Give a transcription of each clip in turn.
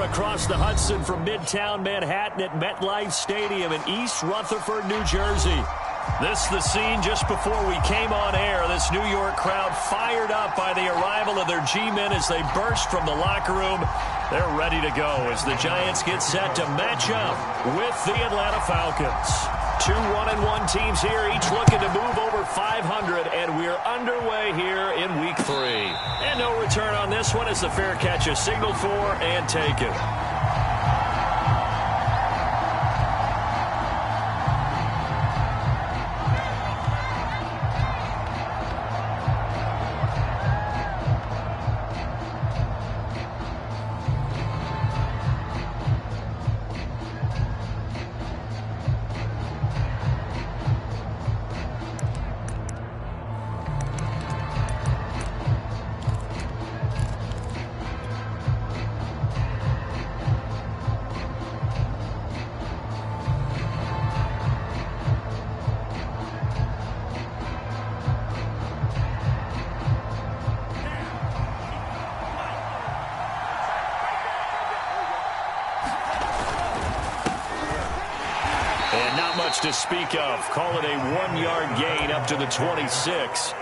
across the Hudson from Midtown Manhattan at MetLife Stadium in East Rutherford, New Jersey. This is the scene just before we came on air. This New York crowd fired up by the arrival of their G-men as they burst from the locker room. They're ready to go as the Giants get set to match up with the Atlanta Falcons. Two 1-1 teams here, each looking to move over 500, and we're underway here in Week 3. And no return on this one as the fair catch is signaled for and taken. To speak of. Call it a 1-yard gain up to the 26.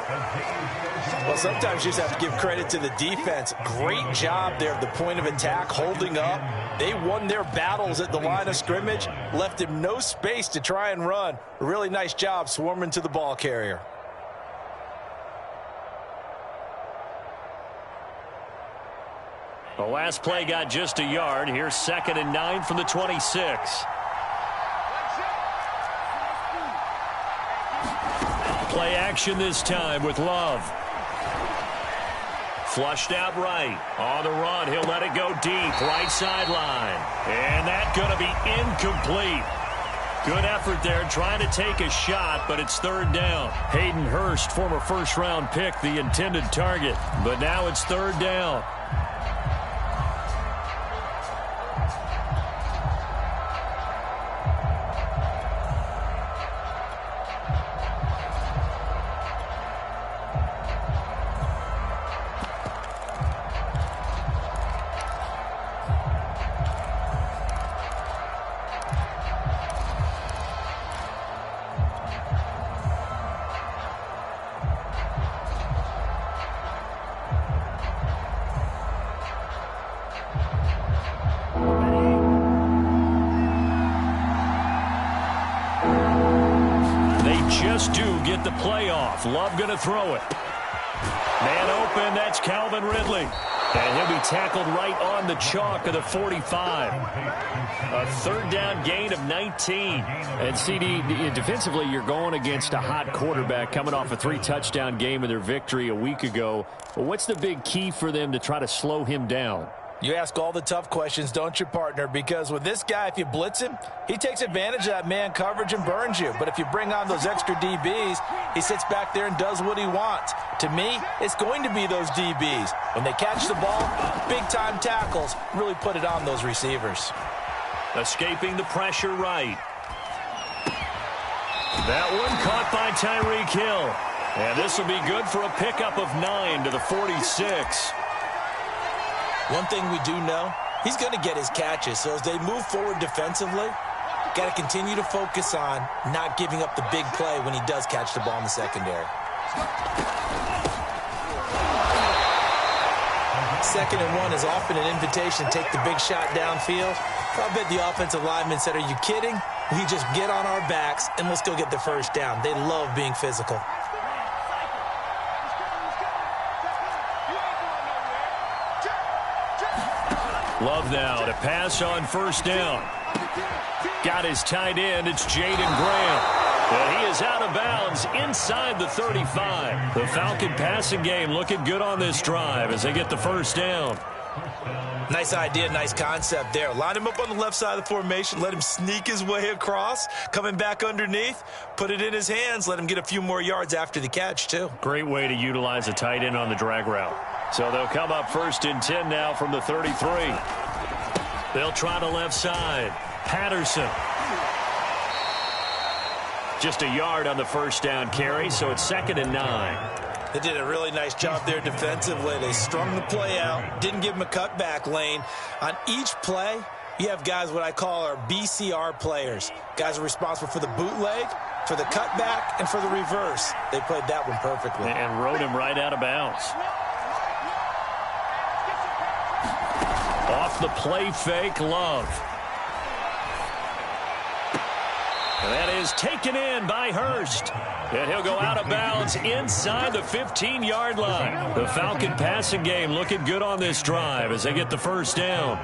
Well, sometimes you just have to give credit to the defense. Great job there at the point of attack, holding up. They won their battles at the line of scrimmage, left him no space to try and run. A really nice job swarming to the ball carrier. The last play got just a yard. Here's 2nd and 9 from the 26. Play action this time with Love. Flushed out right. On the run, he'll let it go deep. Right sideline. And that's going to be incomplete. Good effort there trying to take a shot, but it's 3rd down. Hayden Hurst, former first-round pick, the intended target. But now it's 3rd down. Get the play off. Love going to throw it. Man open, that's Calvin Ridley. And he'll be tackled right on the chalk of the 45. A 3rd down gain of 19. And CD, defensively, you're going against a hot quarterback coming off a 3-touchdown game in their victory a week ago. Well, what's the big key for them to try to slow him down? You ask all the tough questions, don't you, partner? Because with this guy, if you blitz him, he takes advantage of that man coverage and burns you. But if you bring on those extra DBs, he sits back there and does what he wants. To me, it's going to be those DBs. When they catch the ball, big-time tackles really put it on those receivers. Escaping the pressure right. That one caught by Tyreek Hill. And this will be good for a pickup of 9 to the 46. One thing we do know, he's going to get his catches. So as they move forward defensively, got to continue to focus on not giving up the big play when he does catch the ball in the secondary. 2nd and 1 is often an invitation to take the big shot downfield. I bet the offensive lineman said, "Are you kidding? We just get on our backs and let's go get the 1st down." They love being physical. Love now to pass on 1st down. Got his tight end. It's Jaden Graham. And he is out of bounds inside the 35. The Falcon passing game looking good on this drive as they get the 1st down. Nice idea, nice concept there. Line him up on the left side of the formation. Let him sneak his way across. Coming back underneath. Put it in his hands. Let him get a few more yards after the catch, too. Great way to utilize a tight end on the drag route. So they'll come up 1st and 10 now from the 33. They'll try the left side. Patterson. Just a yard on the 1st down carry, so it's 2nd and 9. They did a really nice job there defensively. They strung the play out, didn't give them a cutback lane. On each play, you have guys what I call our BCR players. Guys are responsible for the bootleg, for the cutback, and for the reverse. They played that one perfectly. And rode him right out of bounds. Off the play fake, Love. And that is taken in by Hurst. And he'll go out of bounds inside the 15-yard line. The Falcon passing game looking good on this drive as they get the first down.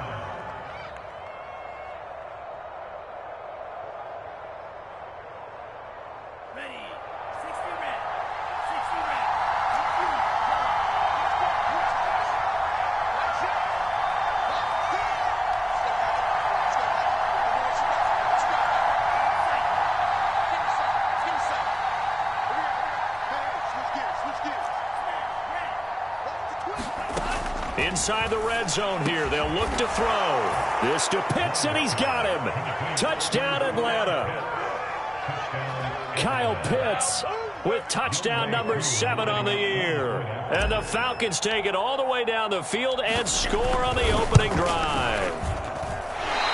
Inside the red zone here. They'll look to throw. This to Pitts, and he's got him. Touchdown, Atlanta. Kyle Pitts with touchdown number 7 on the year. And the Falcons take it all the way down the field and score on the opening drive.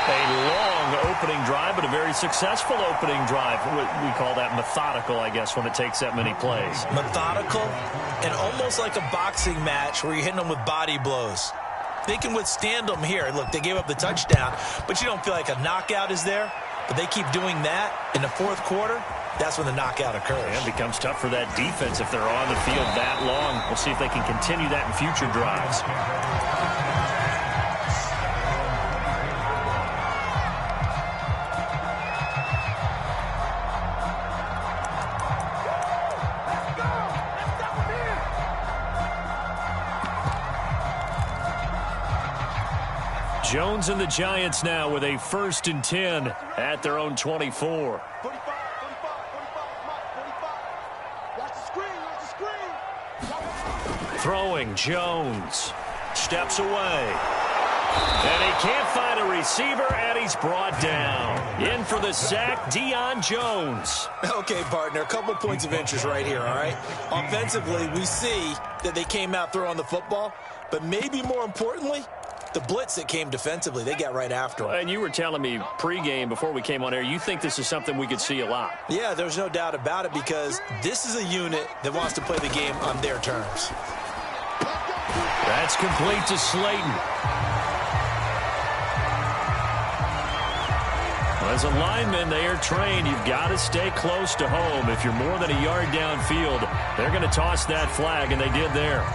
A long opening drive, but a very successful opening drive. We call that methodical, I guess, when it takes that many plays. Methodical and almost like a boxing match where you're hitting them with body blows. They can withstand them here. Look, they gave up the touchdown, but you don't feel like a knockout is there. But they keep doing that in the fourth quarter. That's when the knockout occurs. And it becomes tough for that defense if they're on the field that long. We'll see if they can continue that in future drives. Jones and the Giants now with a 1st and 10 at their own 24. Throwing, Jones steps away. And he can't find a receiver, and he's brought down. In for the sack, Deion Jones. Okay, partner, a couple points of interest right here, all right? Offensively, we see that they came out throwing the football, but maybe more importantly, the blitz that came defensively, they got right after him. And you were telling me pregame before we came on air, you think this is something we could see a lot. Yeah, there's no doubt about it because this is a unit that wants to play the game on their terms. That's complete to Slayton. As a lineman, they are trained. You've got to stay close to home. If you're more than a yard downfield, they're going to toss that flag, and they did there.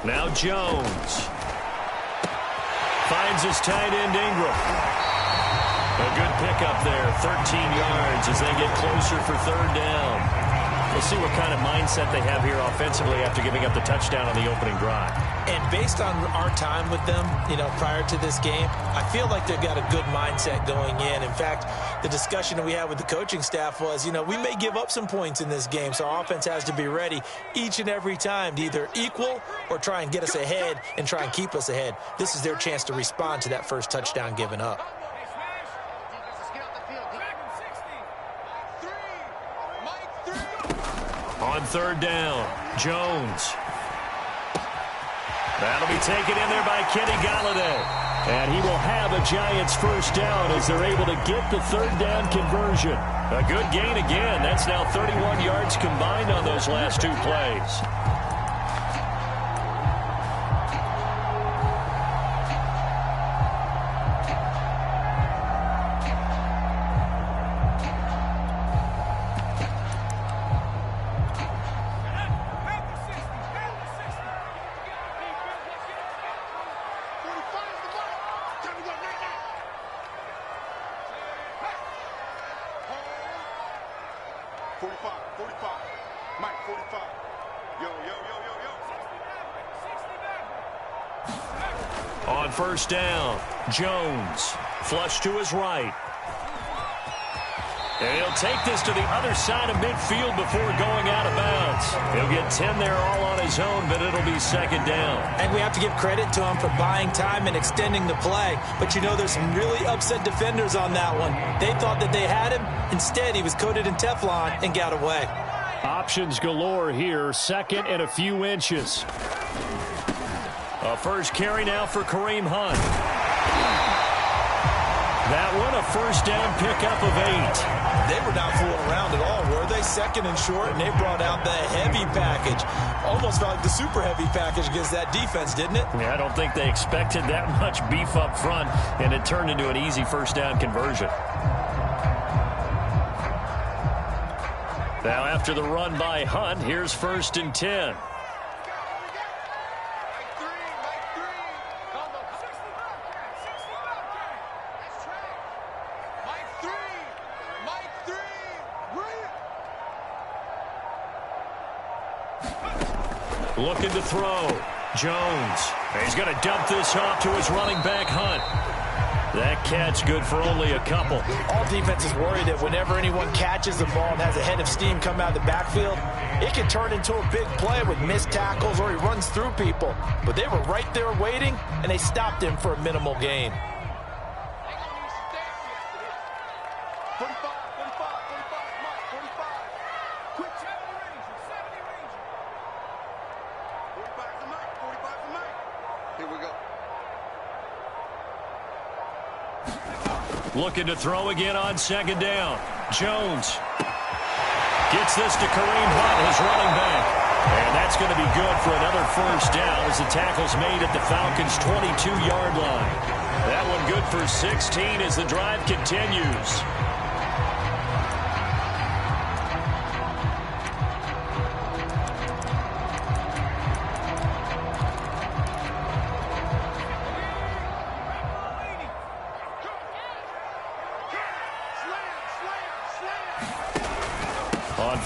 Now Jones finds his tight end Ingram. A good pickup there, 13 yards as they get closer for 3rd down. We'll see what kind of mindset they have here offensively after giving up the touchdown on the opening drive. And based on our time with them, prior to this game, I feel like they've got a good mindset going in. In fact, the discussion that we had with the coaching staff was, we may give up some points in this game, so our offense has to be ready each and every time to either equal or try and get us ahead and try and keep us ahead. This is their chance to respond to that first touchdown given up. On 3rd down, Jones. That'll be taken in there by Kenny Golladay. And he will have a Giants first down as they're able to get the 3rd down conversion. A good gain again. That's now 31 yards combined on those last 2 plays. On first down, Jones. Flush to his right. And he'll take this to the other side of midfield before going out of bounds. He'll get 10 there all on his own, but it'll be second down. And we have to give credit to him for buying time and extending the play. But you know, there's some really upset defenders on that one. They thought that they had him. Instead, he was coated in Teflon and got away. Options galore here. Second and a few inches. A first carry now for Kareem Hunt. That one, a first down pickup of 8. They were not fooling around at all, were they? Second and short, and they brought out the heavy package. Almost felt like the super heavy package against that defense, didn't it? Yeah, I don't think they expected that much beef up front, and it turned into an easy first down conversion. Now, after the run by Hunt, here's first and 10. Looking to throw. Jones. He's going to dump this off to his running back, Hunt. That catch good for only a couple. All defenses worry that whenever anyone catches the ball and has a head of steam come out of the backfield, it can turn into a big play with missed tackles or he runs through people. But they were right there waiting, and they stopped him for a minimal gain. Looking to throw again on second down. Jones gets this to Kareem Hunt, his running back. And that's going to be good for another first down as the tackle's made at the Falcons' 22-yard line. That one good for 16 as the drive continues.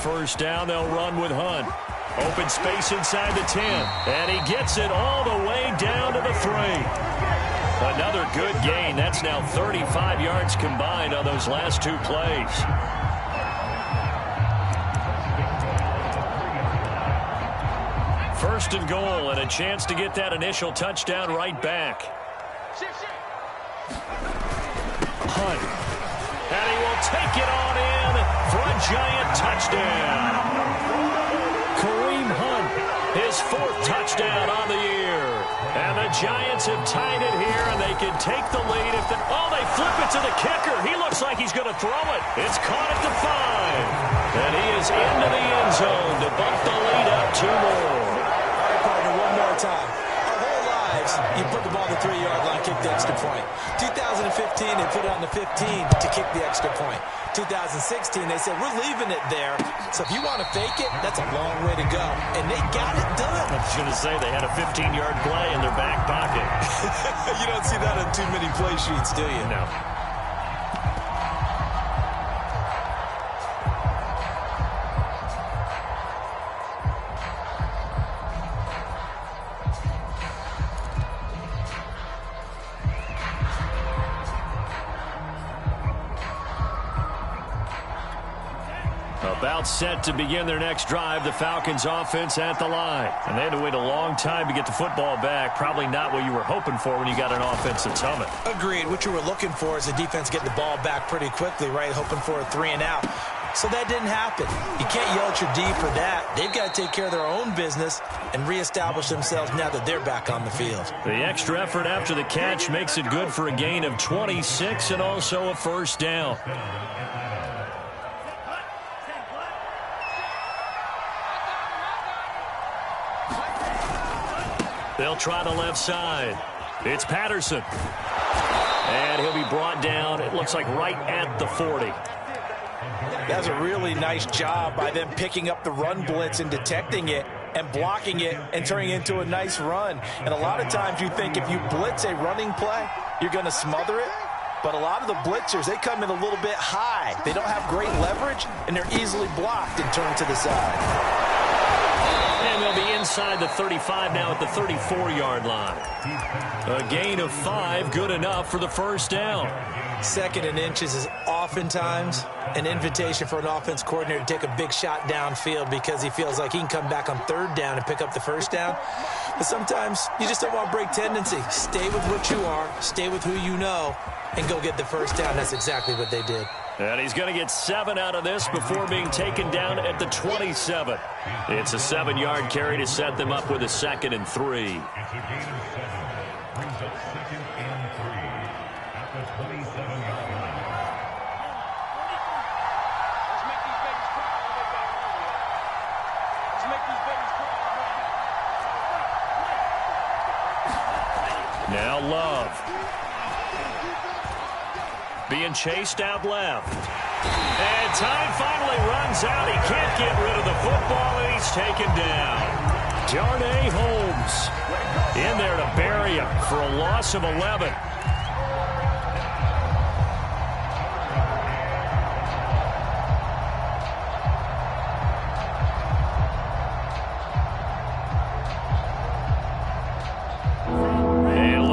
First down, they'll run with Hunt. Open space inside the 10. And he gets it all the way down to the 3. Another good gain. That's now 35 yards combined on those last 2 plays. First and goal, and a chance to get that initial touchdown right back. Hunt. And he will take it on in for a Giant touchdown. Kareem Hunt, his 4th touchdown on the year. And the Giants have tied it here, and they can take the lead. They flip it to the kicker. He looks like he's going to throw it. It's caught at the 5. And he is into the end zone to bump the lead up 2 more. All right, partner, one more time. Our whole lives, you put the ball on the 3-yard line, kick the extra point. 2015, they put it on the 15 to kick the extra point. 2016, they said, we're leaving it there. So if you want to fake it, that's a long way to go. And they got it done. I was going to say they had a 15-yard play in their back pocket. You don't see that on too many play sheets, do you? No. About set to begin their next drive, the Falcons offense at the line. And they had to wait a long time to get the football back. Probably not what you were hoping for when you got an offense that's humming. Agreed. What you were looking for is the defense getting the ball back pretty quickly, right? Hoping for a 3 and out. So that didn't happen. You can't yell at your D for that. They've got to take care of their own business and reestablish themselves now that they're back on the field. The extra effort after the catch makes it good for a gain of 26 and also a first down. They'll try the left side. It's Patterson. And he'll be brought down, it looks like right at the 40. That's a really nice job by them picking up the run blitz and detecting it and blocking it and turning it into a nice run. And a lot of times you think if you blitz a running play, you're going to smother it. But a lot of the blitzers, they come in a little bit high. They don't have great leverage, and they're easily blocked and turned to the side. And they'll be inside inside the 35, now at the 34-yard line. A gain of 5, good enough for the first down. 2nd and inches is oftentimes an invitation for an offense coordinator to take a big shot downfield because he feels like he can come back on 3rd down and pick up the first down. But sometimes you just don't want to break tendency. Stay with what you are, stay with who you know, and go get the first down. That's exactly what they did. And he's going to get 7 out of this before being taken down at the 27. It's a 7-yard carry to set them up with a 2nd and 3. Now Love. Being chased out left. And time finally runs out. He can't get rid of the football, and he's taken down. Darnay Holmes in there to bury him for a loss of 11.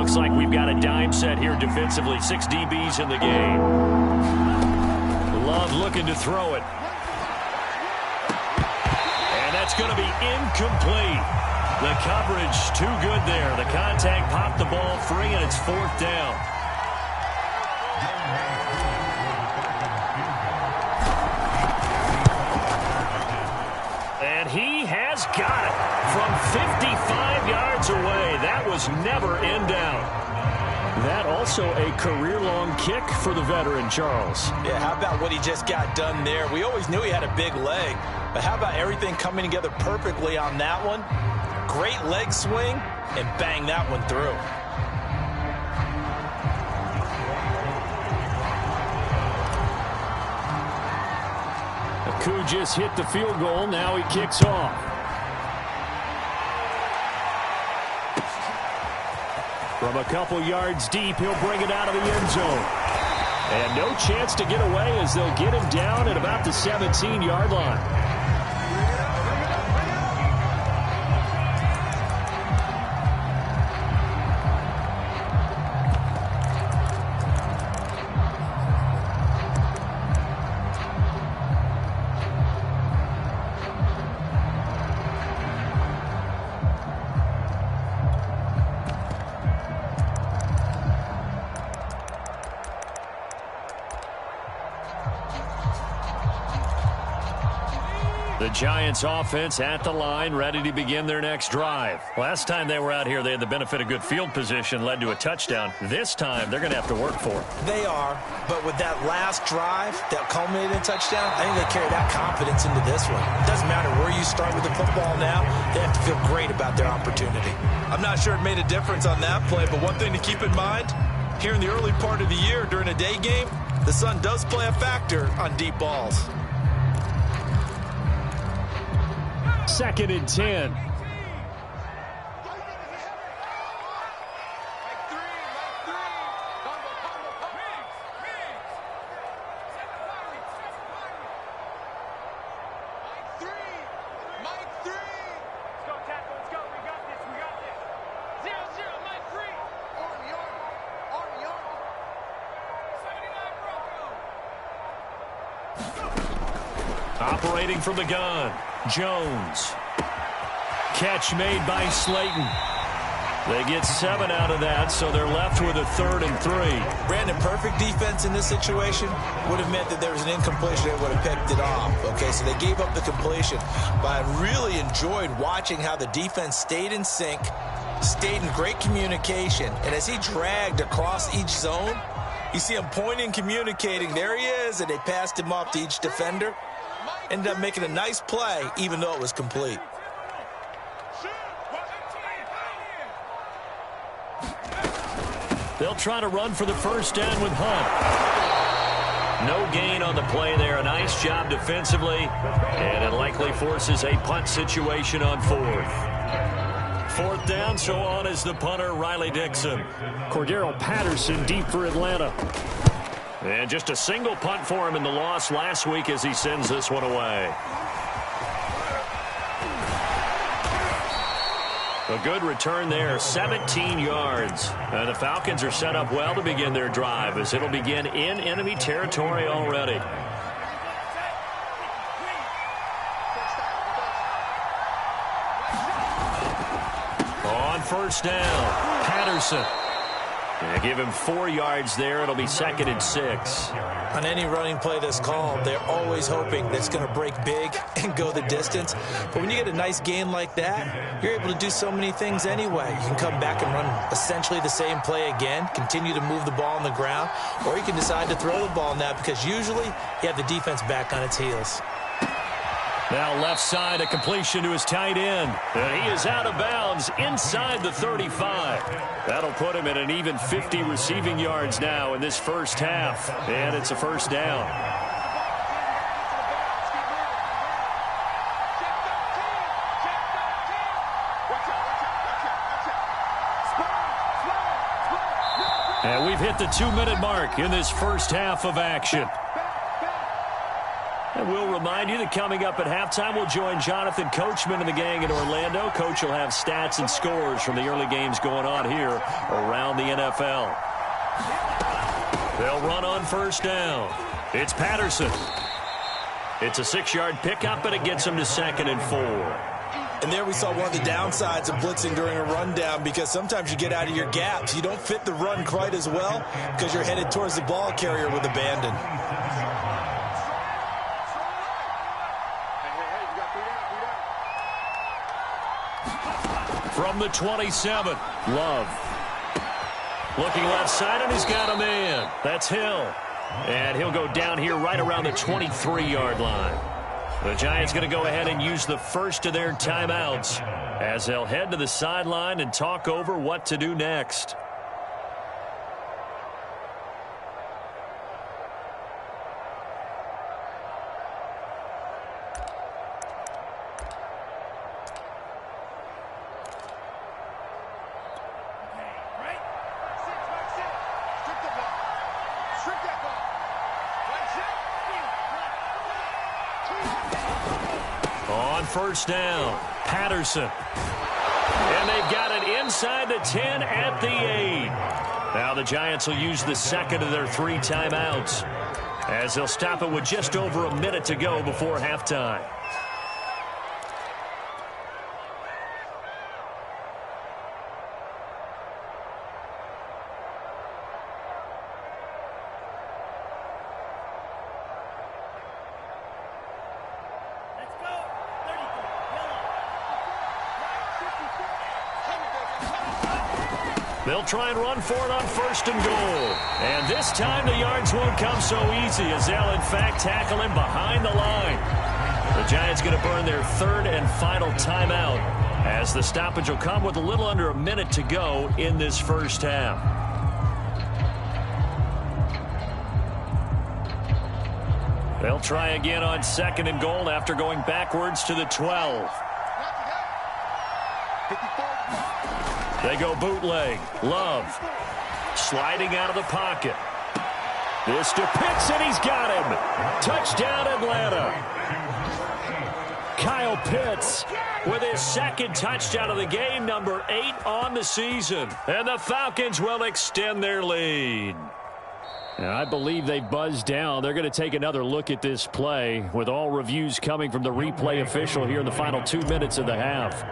Looks like we've got a dime set here defensively. 6 DBs in the game. Love looking to throw it. And that's going to be incomplete. The coverage too good there. The contact popped the ball free, and it's 4th down. And he has got it from 55 yards away. That was never in doubt. That also a career-long kick for the veteran, Charles. Yeah, how about what he just got done there? We always knew he had a big leg, but how about everything coming together perfectly on that one? Great leg swing, and bang that one through. Aku just hit the field goal. Now he kicks off. From a couple yards deep, he'll bring it out of the end zone. And no chance to get away as they'll get him down at about the 17-yard line. The Giants offense at the line, ready to begin their next drive. Last time they were out here, they had the benefit of good field position, led to a touchdown. This time, they're going to have to work for it. They are, but with that last drive that culminated in touchdown, I think they carry that confidence into this one. It doesn't matter where you start with the football now, they have to feel great about their opportunity. I'm not sure it made a difference on that play, but one thing to keep in mind, here in the early part of the year during a day game, the sun does play a factor on deep balls. 2nd and 10. Operating from the gun, Jones. Catch made by Slayton. They get 7 out of that, so they're left with a 3rd and 3. Brandon, perfect defense in this situation would have meant that there was an incompletion that would have picked it off. Okay, so they gave up the completion. But I really enjoyed watching how the defense stayed in sync, stayed in great communication, and as he dragged across each zone, you see him pointing, communicating. There he is, and they passed him off to each defender. Ended up making a nice play, even though it was complete. They'll try to run for the first down with Hunt. No gain on the play there. A nice job defensively, and it likely forces a punt situation on 4th. 4th down, so on is the punter, Riley Dixon. Cordero Patterson deep for Atlanta. And just a single punt for him in the loss last week as he sends this one away. A good return there, 17 yards. The Falcons are set up well to begin their drive as it'll begin in enemy territory already. On first down, Patterson. Give him 4 yards there. It'll be 2nd and 6. On any running play that's called, they're always hoping that it's going to break big and go the distance. But when you get a nice gain like that, you're able to do so many things anyway. You can come back and run essentially the same play again, continue to move the ball on the ground, or you can decide to throw the ball now because usually you have the defense back on its heels. Now left side, a completion to his tight end. And he is out of bounds inside the 35. That'll put him at an even 50 receiving yards now in this first half. And it's a first down. And we've hit the 2-minute mark in this first half of action. And we'll remind you that coming up at halftime, we'll join Jonathan Coachman and the gang in Orlando. Coach will have stats and scores from the early games going on here around the NFL. They'll run on first down. It's Patterson. It's a 6-yard pickup, and it gets him to 2nd and 4. And there we saw one of the downsides of blitzing during a rundown because sometimes you get out of your gaps. You don't fit the run quite as well because you're headed towards the ball carrier with abandon. From the 27, Love. Looking left side, and he's got a man. That's Hill. And he'll go down here right around the 23-yard line. The Giants going to go ahead and use the first of their timeouts as they'll head to the sideline and talk over what to do next. First down, Patterson. And they've got it inside the 10 at the 8. Now the Giants will use the second of their 3 timeouts as they'll stop it with just over a minute to go before halftime. They'll try and run for it on first and goal. And this time the yards won't come so easy as they'll, in fact, tackle him behind the line. The Giants going to burn their 3rd and final timeout as the stoppage will come with a little under a minute to go in this first half. They'll try again on 2nd and goal after going backwards to the 12. They go bootleg. Love sliding out of the pocket. This to Pitts, and he's got him. Touchdown, Atlanta. Kyle Pitts with his 2nd touchdown of the game, number 8 on the season. And the Falcons will extend their lead. And I believe they buzzed down. They're going to take another look at this play with all reviews coming from the replay official here in the final 2 minutes of the half.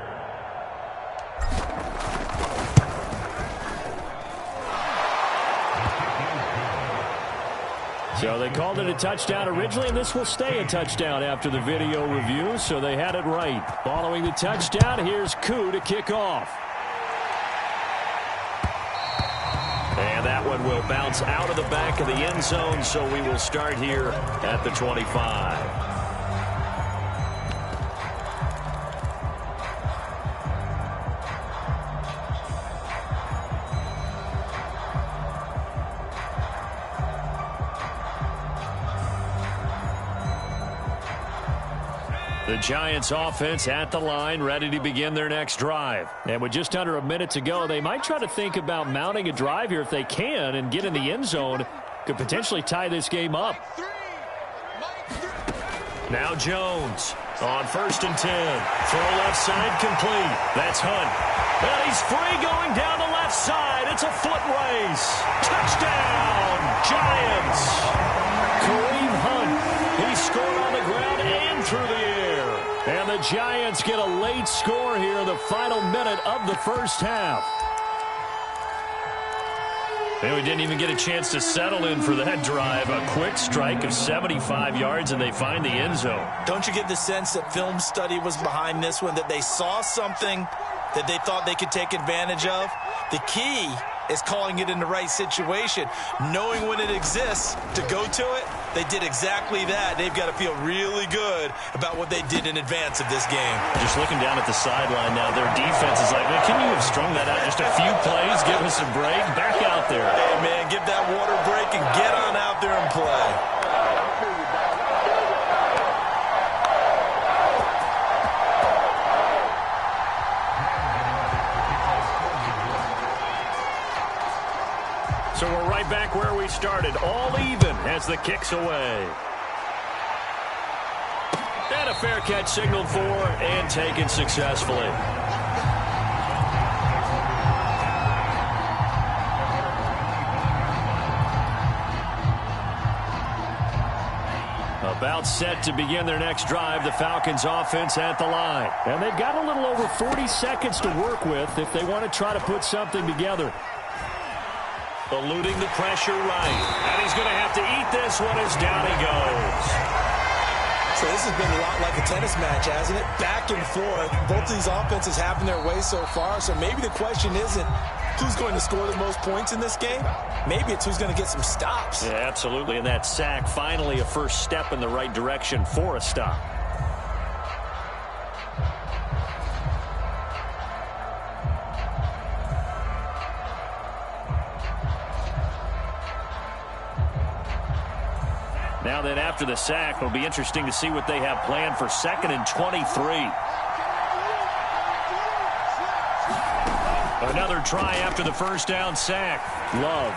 So they called it a touchdown originally, and this will stay a touchdown after the video review, so they had it right. Following the touchdown, here's Koo to kick off. And that one will bounce out of the back of the end zone, so we will start here at the 25. The Giants offense at the line, ready to begin their next drive. And with just under a minute to go, they might try to think about mounting a drive here if they can and get in the end zone. Could potentially tie this game up. Now Jones On 1st and 10. Throw left side complete. That's Hunt. And he's free going down the left side. It's a foot race. Touchdown, Giants. Kareem Hunt. He scored on the ground and through the air. And the Giants get a late score here in the final minute of the first half. And we didn't even get a chance to settle in for that drive. A quick strike of 75 yards, and they find the end zone. Don't you get the sense that film study was behind this one, that they saw something that they thought they could take advantage of? The key is calling it in the right situation, knowing when it exists to go to it. They did exactly that. They've got to feel really good about what they did in advance of this game. Just looking down at the sideline now, their defense is like, man, can you have strung that out just a few plays, give us a break, back out there. Hey, man, give that water break and get on out there and play. So we're right back where we started, all even as the kick's away. And a fair catch signaled for and taken successfully. About set to begin their next drive, the Falcons offense at the line. And they've got a little over 40 seconds to work with if they want to try to put something together. Eluding the pressure right. And he's going to have to eat this one as down he goes. So this has been a lot like a tennis match, hasn't it? Back and forth. Both of these offenses having their way so far. So maybe the question isn't who's going to score the most points in this game. Maybe it's who's going to get some stops. Yeah, absolutely. And that sack, finally a first step in the right direction for a stop. Now then, after the sack, it'll be interesting to see what they have planned for 2nd and 23. Another try after the first down sack. Love.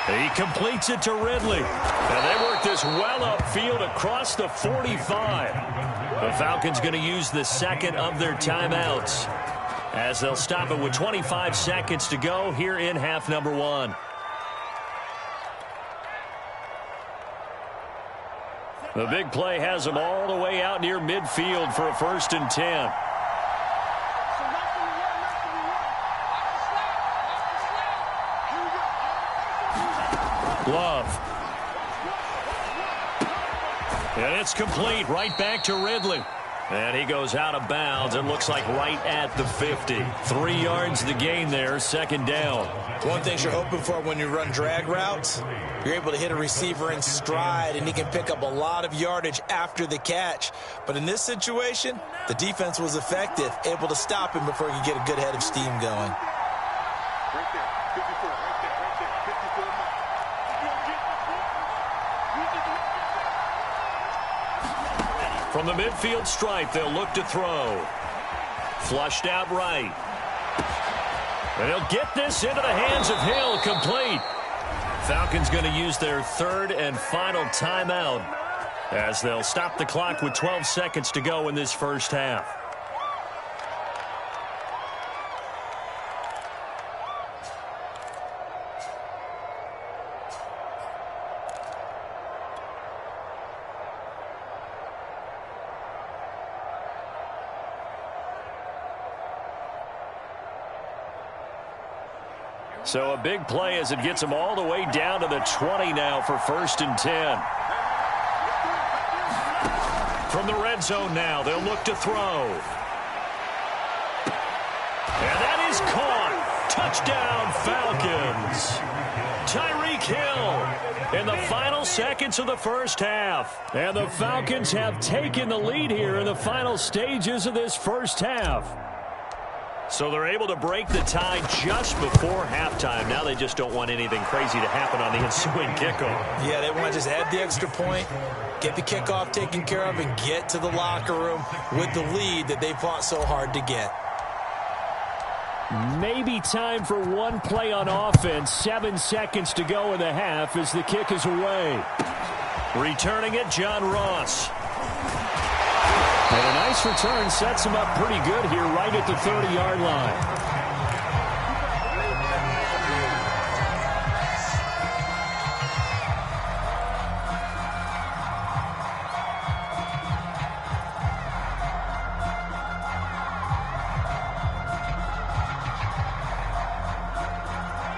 He completes it to Ridley. And they work this well upfield across the 45. The Falcons going to use the second of their timeouts as they'll stop it with 25 seconds to go here in half number 1. The big play has them all the way out near midfield for a 1st and 10. Love. And it's complete right back to Ridley. And he goes out of bounds. It looks like right at the 50. 3 yards the gain there, 2nd down. One thing you're hoping for when you run drag routes, you're able to hit a receiver in stride, and he can pick up a lot of yardage after the catch. But in this situation, the defense was effective, able to stop him before he could get a good head of steam going. Right there, 54, right there, 54 miles. From the midfield stripe, they'll look to throw. Flushed out right. And he'll get this into the hands of Hill, complete. Falcons going to use their 3rd and final timeout as they'll stop the clock with 12 seconds to go in this first half. So a big play as it gets them all the way down to the 20 now for 1st and 10. From the red zone now, they'll look to throw. And that is caught. Touchdown, Falcons. Tyreek Hill in the final seconds of the first half. And the Falcons have taken the lead here in the final stages of this first half. So they're able to break the tie just before halftime. Now they just don't want anything crazy to happen on the ensuing kickoff. Yeah, they want to just add the extra point, get the kickoff taken care of, and get to the locker room with the lead that they fought so hard to get. Maybe time for one play on offense. 7 seconds to go in the half as the kick is away. Returning it, John Ross. And a nice return sets him up pretty good here right at the 30-yard line.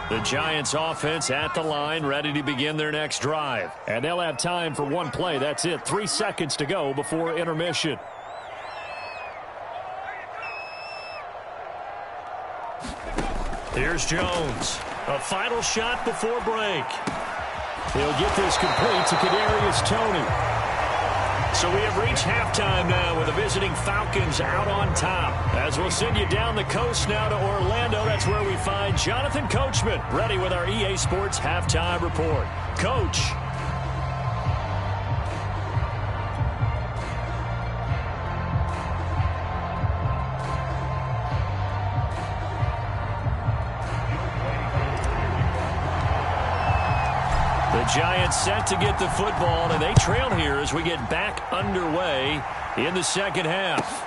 The Giants offense at the line, ready to begin their next drive. And they'll have time for one play. That's it. 3 seconds to go before intermission. Here's Jones. A final shot before break. He'll get this complete to Kadarius Toney. So we have reached halftime now with the visiting Falcons out on top. As we'll send you down the coast now to Orlando, that's where we find Jonathan Coachman, ready with our EA Sports Halftime Report. Coach. Giants set to get the football, and they trail here as we get back underway in the second half.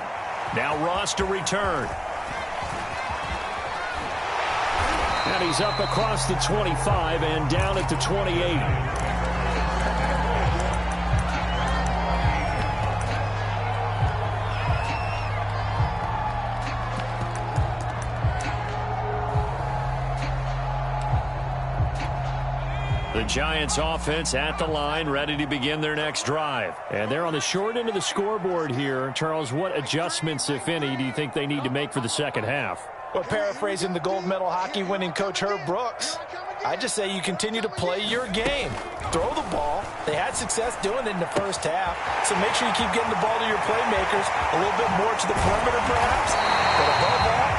Now Ross to return. And he's up across the 25 and down at the 28. The Giants offense at the line, ready to begin their next drive. And they're on the short end of the scoreboard here. Charles, what adjustments, if any, do you think they need to make for the second half? Well, paraphrasing the gold medal hockey winning coach Herb Brooks, I just say you continue to play your game. Throw the ball. They had success doing it in the first half, so make sure you keep getting the ball to your playmakers, a little bit more to the perimeter perhaps, but above all,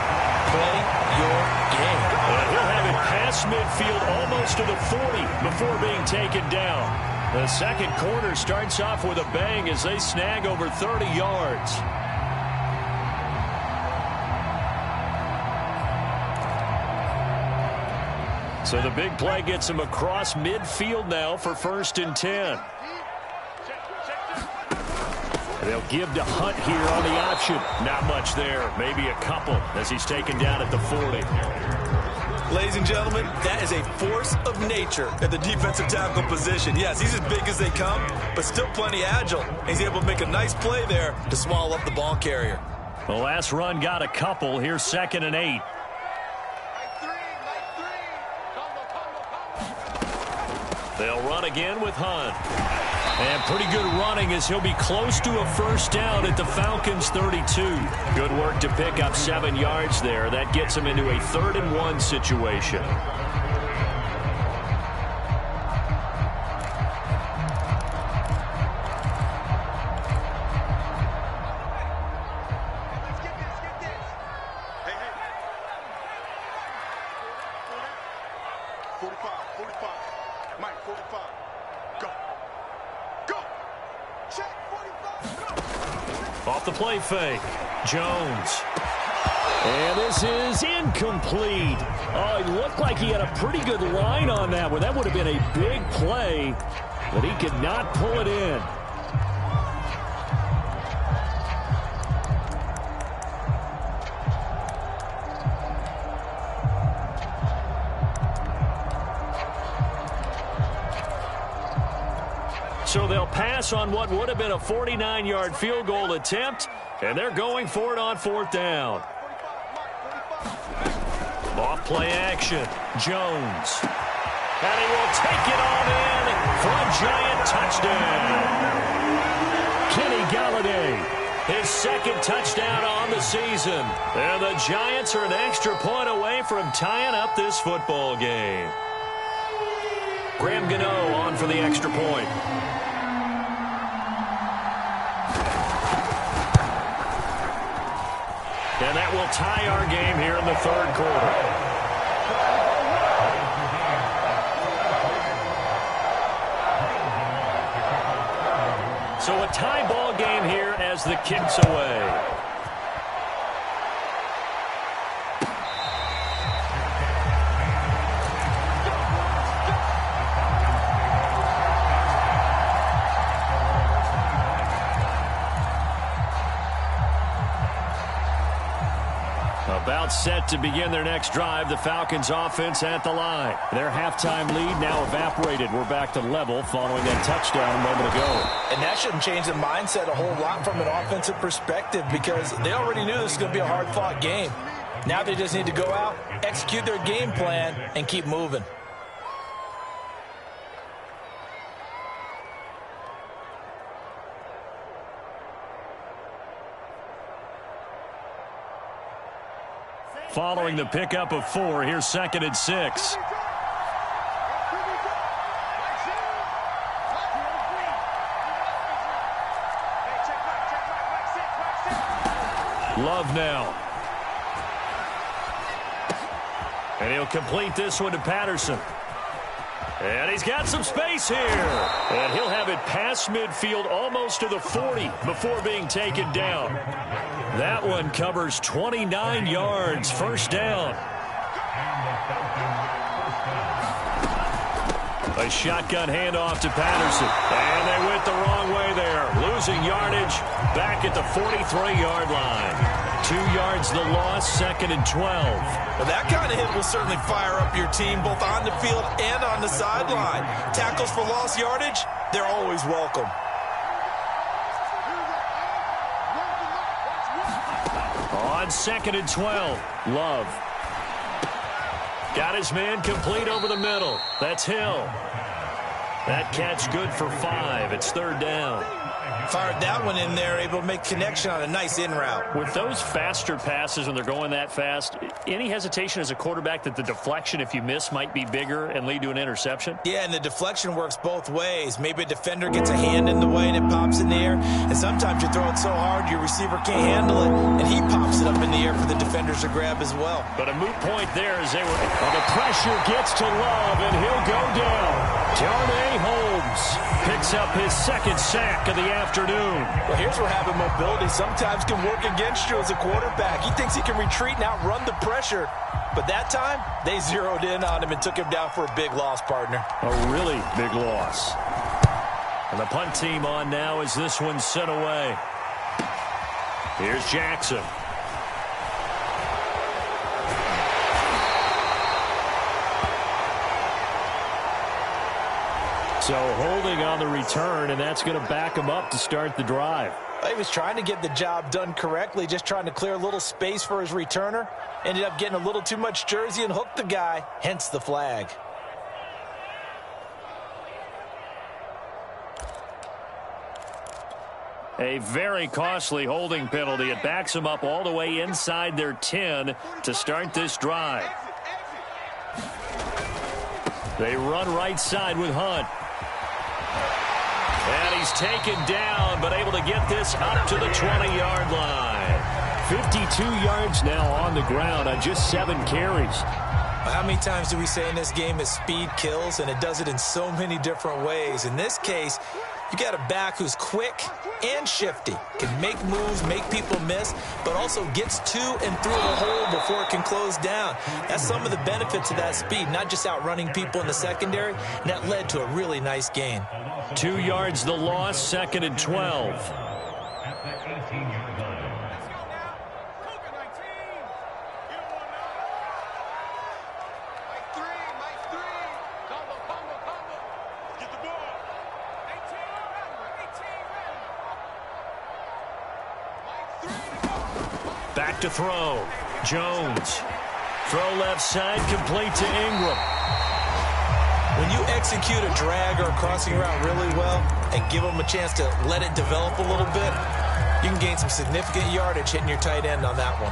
play your game. He'll have it past midfield almost to the 40 before being taken down. The second quarter starts off with a bang as they snag over 30 yards. So the big play gets him across midfield now for 1st and 10. They'll give to Hunt here on the option. Not much there. Maybe a couple as he's taken down at the 40. Ladies and gentlemen, that is a force of nature at the defensive tackle position. Yes, he's as big as they come, but still plenty agile. He's able to make a nice play there to swallow up the ball carrier. The last run got a couple. Here's 2nd and 8. They'll run again with Hunt. And pretty good running as he'll be close to a first down at the Falcons' 32. Good work to pick up 7 yards there. That gets him into a 3rd and 1 situation. Off the play fake, Jones. And this is incomplete. Oh, it looked like he had a pretty good line on that one. That would have been a big play, but he could not pull it in. So they'll pass on what would have been a 49-yard field goal attempt, and they're going for it on 4th down. Off play action, Jones. And he will take it on in for a Giant touchdown. Kenny Galladay, his 2nd touchdown on the season. And the Giants are an extra point away from tying up this football game. Graham Gano on for the extra point. And that will tie our game here in the 3rd quarter. So a tie ball game here as the kick's away. About set to begin their next drive, the Falcons offense at the line. Their halftime lead now evaporated. We're back to level following that touchdown a moment ago. And that shouldn't change the mindset a whole lot from an offensive perspective because they already knew this was going to be a hard-fought game. Now they just need to go out, execute their game plan, and keep moving. Following the pickup of 4, here's 2nd and 6. Love now. And he'll complete this one to Patterson. And he's got some space here. And he'll have it past midfield almost to the 40 before being taken down. That one covers 29 yards. First down. A shotgun handoff to Patterson. And they went the wrong way there. Losing yardage back at the 43-yard line. 2 yards the loss, 2nd and 12. Well, that kind of hit will certainly fire up your team both on the field and on the sideline. Tackles for lost yardage, they're always welcome. On 2nd and 12, Love. Got his man complete over the middle. That's Hill. That catch good for 5. It's 3rd down. Fired that one in there, able to make connection on a nice in route. With those faster passes when they're going that fast, any hesitation as a quarterback that the deflection, if you miss, might be bigger and lead to an interception? Yeah, and the deflection works both ways. Maybe a defender gets a hand in the way and it pops in the air. And sometimes you throw it so hard your receiver can't handle it, and he pops it up in the air for the defenders to grab as well. But a moot point there as they were. Well, the pressure gets to Love, and he'll go down. Darnay Holmes picks up his 2nd sack of the afternoon. Well, here's where having mobility sometimes can work against you as a quarterback. He thinks he can retreat and outrun the pressure. But that time, they zeroed in on him and took him down for a big loss, partner. A really big loss. And the punt team on now as this one's sent away. Here's Jackson. So holding on the return, and that's going to back him up to start the drive. He was trying to get the job done correctly, just trying to clear a little space for his returner. Ended up getting a little too much jersey and hooked the guy, hence the flag. A very costly holding penalty. It backs them up all the way inside their 10 to start this drive. They run right side with Hunt. And he's taken down, but able to get this up to the 20-yard line. 52 yards now on the ground on just 7 carries. How many times do we say in this game that speed kills, and it does it in so many different ways? In this case, you got a back who's quick and shifty, can make moves, make people miss, but also gets to and through the hole before it can close down. That's some of the benefits of that speed, not just outrunning people in the secondary, and that led to a really nice gain. 2 yards the loss, 2nd and 12. Back to throw. Jones. Throw left side, complete to Ingram. When you execute a drag or a crossing route really well and give them a chance to let it develop a little bit, you can gain some significant yardage hitting your tight end on that one.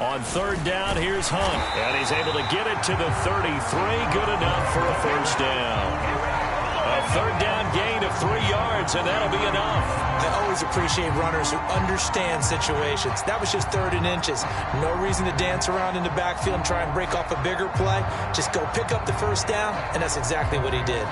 On 3rd down, here's Hunt. And he's able to get it to the 33. Good enough for a first down. A 3rd down gain of 3 yards, and that'll be enough. I always appreciate runners who understand situations. That was just 3rd and inches. No reason to dance around in the backfield and try and break off a bigger play. Just go pick up the first down, and that's exactly what he did.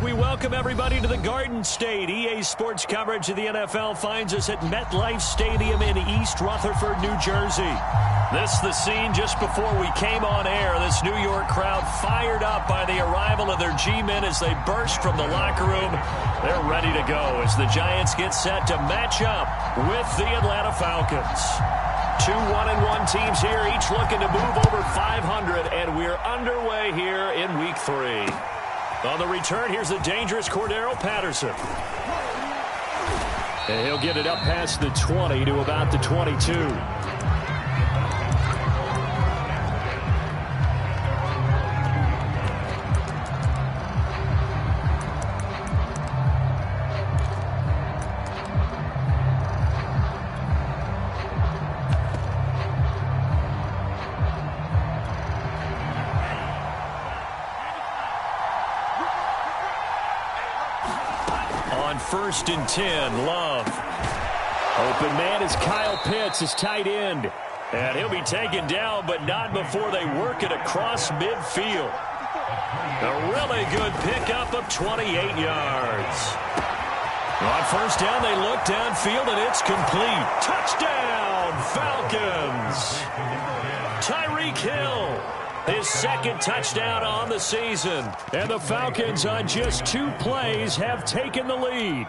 We welcome everybody to the Garden State. EA Sports coverage of the NFL finds us at MetLife Stadium in East Rutherford, New Jersey. This is the scene just before we came on air. This New York crowd fired up by the arrival of their G-men as they burst from the locker room. They're ready to go as the Giants get set to match up with the Atlanta Falcons. Two 1-1 teams here, each looking to move over 500, and we're underway here in Week 3. On the return, here's the dangerous Cordero Patterson. And he'll get it up past the 20 to about the 22. First and 10, Love. Open man is Kyle Pitts, his tight end. And he'll be taken down, but not before they work it across midfield. A really good pickup of 28 yards. On first down, they look downfield, and it's complete. Touchdown, Falcons. Tyreek Hill. His second touchdown on the season. And the Falcons on just 2 plays have taken the lead.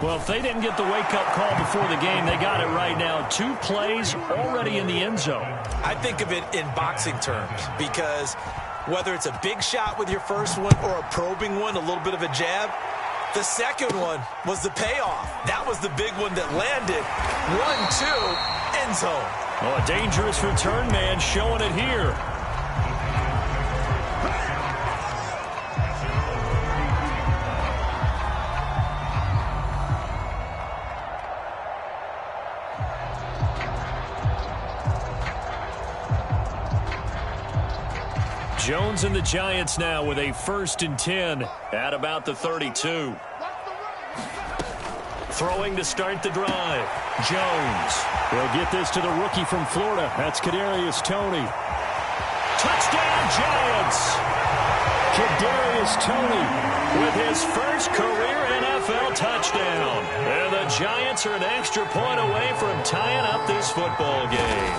Well, if they didn't get the wake-up call before the game, they got it right now. 2 plays already in the end zone. I think of it in boxing terms because whether it's a big shot with your first one or a probing one, a little bit of a jab, the second one was the payoff. That was the big one that landed. 1-2, end zone. Oh, a dangerous return man showing it here. Jones and the Giants now with a first and 10 at about the 32. Throwing to start the drive. Jones will get this to the rookie from Florida. That's Kadarius Toney. Touchdown, Giants! Kadarius Toney with his first career NFL touchdown. And the Giants are an extra point away from tying up this football game.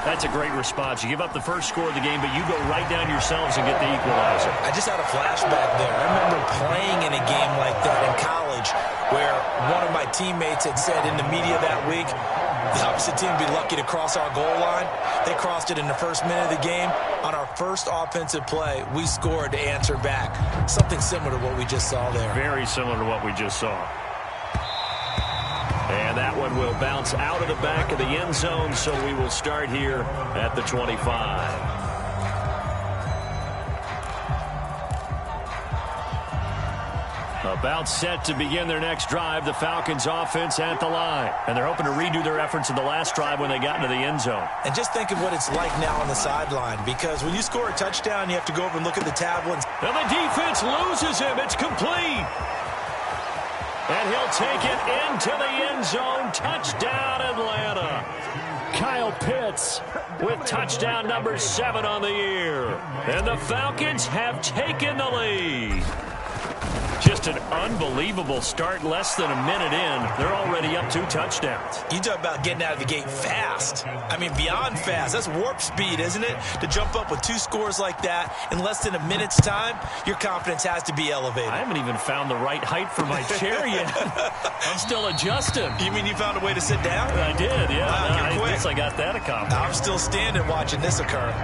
That's a great response. You give up the first score of the game, but you go right down yourselves and get the equalizer. I just had a flashback there. I remember playing in a game like that in college where one of my teammates had said in the media that week, the opposite team would be lucky to cross our goal line. They crossed it in the first minute of the game. On our first offensive play, we scored to answer back. Something similar to what we just saw there. Very similar to what we just saw. And that one will bounce out of the back of the end zone, so we will start here at the 25. About set to begin their next drive, the Falcons offense at the line. And they're hoping to redo their efforts in the last drive when they got into the end zone. And just think of what it's like now on the sideline, because when you score a touchdown, you have to go over and look at the tablets. And the defense loses him. It's complete. And he'll take it into the end zone. Touchdown, Atlanta. Kyle Pitts with touchdown number 7 on the year. And the Falcons have taken the lead. Just an unbelievable start. Less than a minute in, they're already up 2 touchdowns. You talk about getting out of the gate fast. I mean, beyond fast. That's warp speed, isn't it? To jump up with 2 scores like that in less than a minute's time, your confidence has to be elevated. I haven't even found the right height for my chair yet. I'm still adjusting. You mean you found a way to sit down? I did, yeah. Wow, you're quick. I guess I got that accomplished. I'm still standing watching this occur.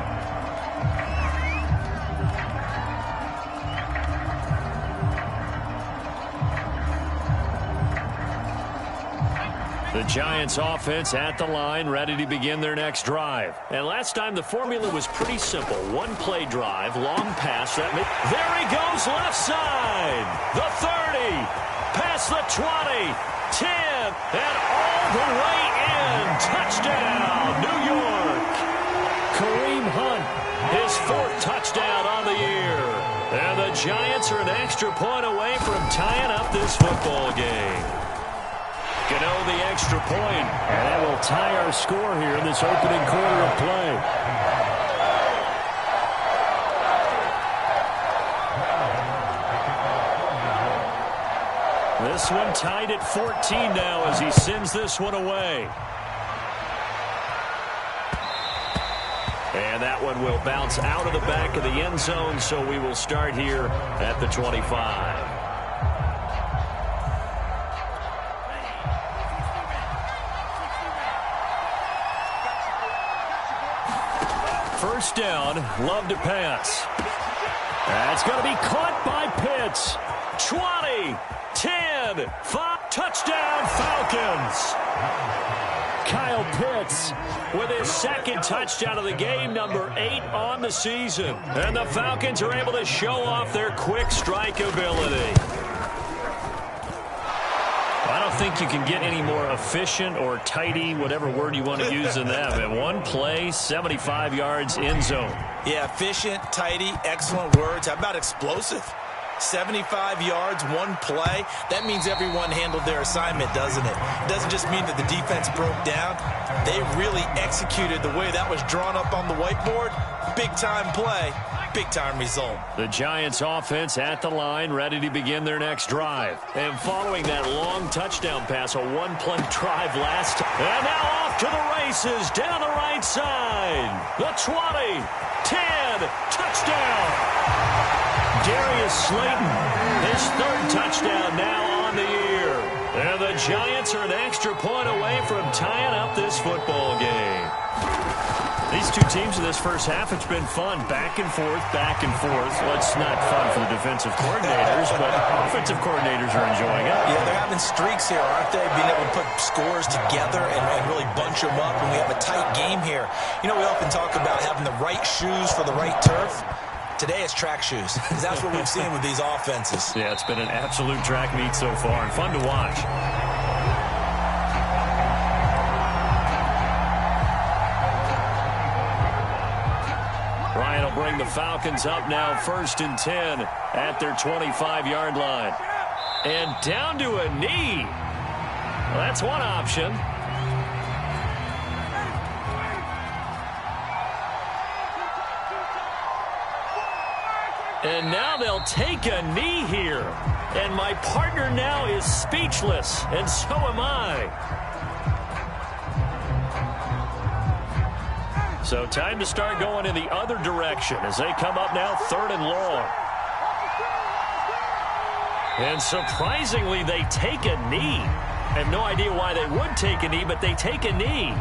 The Giants offense at the line, ready to begin their next drive. And last time the formula was pretty simple. 1-play drive, long pass. There he goes left side. The 30, past the 20, 10, and all the way in. Touchdown, New York. Kareem Hunt, his 4th touchdown on the year. And the Giants are an extra point away from tying up this football game. Gano the extra point, and that will tie our score here in this opening quarter of play. This one tied at 14 now as he sends this one away. And that one will bounce out of the back of the end zone, so we will start here at the 25. First down, Love to pass. That's going to be caught by Pitts. 20, 10, 5, touchdown Falcons. Kyle Pitts with his second touchdown of the game, number 8 on the season. And the Falcons are able to show off their quick strike ability. I don't think you can get any more efficient or tidy, whatever word you want to use in that. And one play, 75 yards in zone. Yeah, efficient, tidy, excellent words. How about explosive? 75 yards, one play. That means everyone handled their assignment, doesn't it? It doesn't just mean that the defense broke down. They really executed the way that was drawn up on the whiteboard. Big-time play, big-time result. The Giants offense at the line, ready to begin their next drive. And following that long touchdown pass, a one-play drive last. And now off to the races, down the right side. The 20, 10, touchdown. Darius Slayton, his third touchdown now on the year. And the Giants are an extra point away from tying up this football game. These two teams in this first half, it's been fun. Back and forth, back and forth. Well, it's not fun for the defensive coordinators, but offensive coordinators are enjoying it. Yeah, they're having streaks here, aren't they? Being able to put scores together and really bunch them up, and we have a tight game here. You know, we often talk about having the right shoes for the right turf. Today it's track shoes, because that's what we've seen with these offenses. Yeah, it's been an absolute track meet so far, and fun to watch. Ryan will bring the Falcons up now, 1st and 10 at their 25-yard line. And down to a knee. Well, that's one option. And now they'll take a knee here. And my partner now is speechless, and so am I. So time to start going in the other direction as they come up now 3rd and long. And surprisingly, they take a knee. I have no idea why they would take a knee, but they take a knee.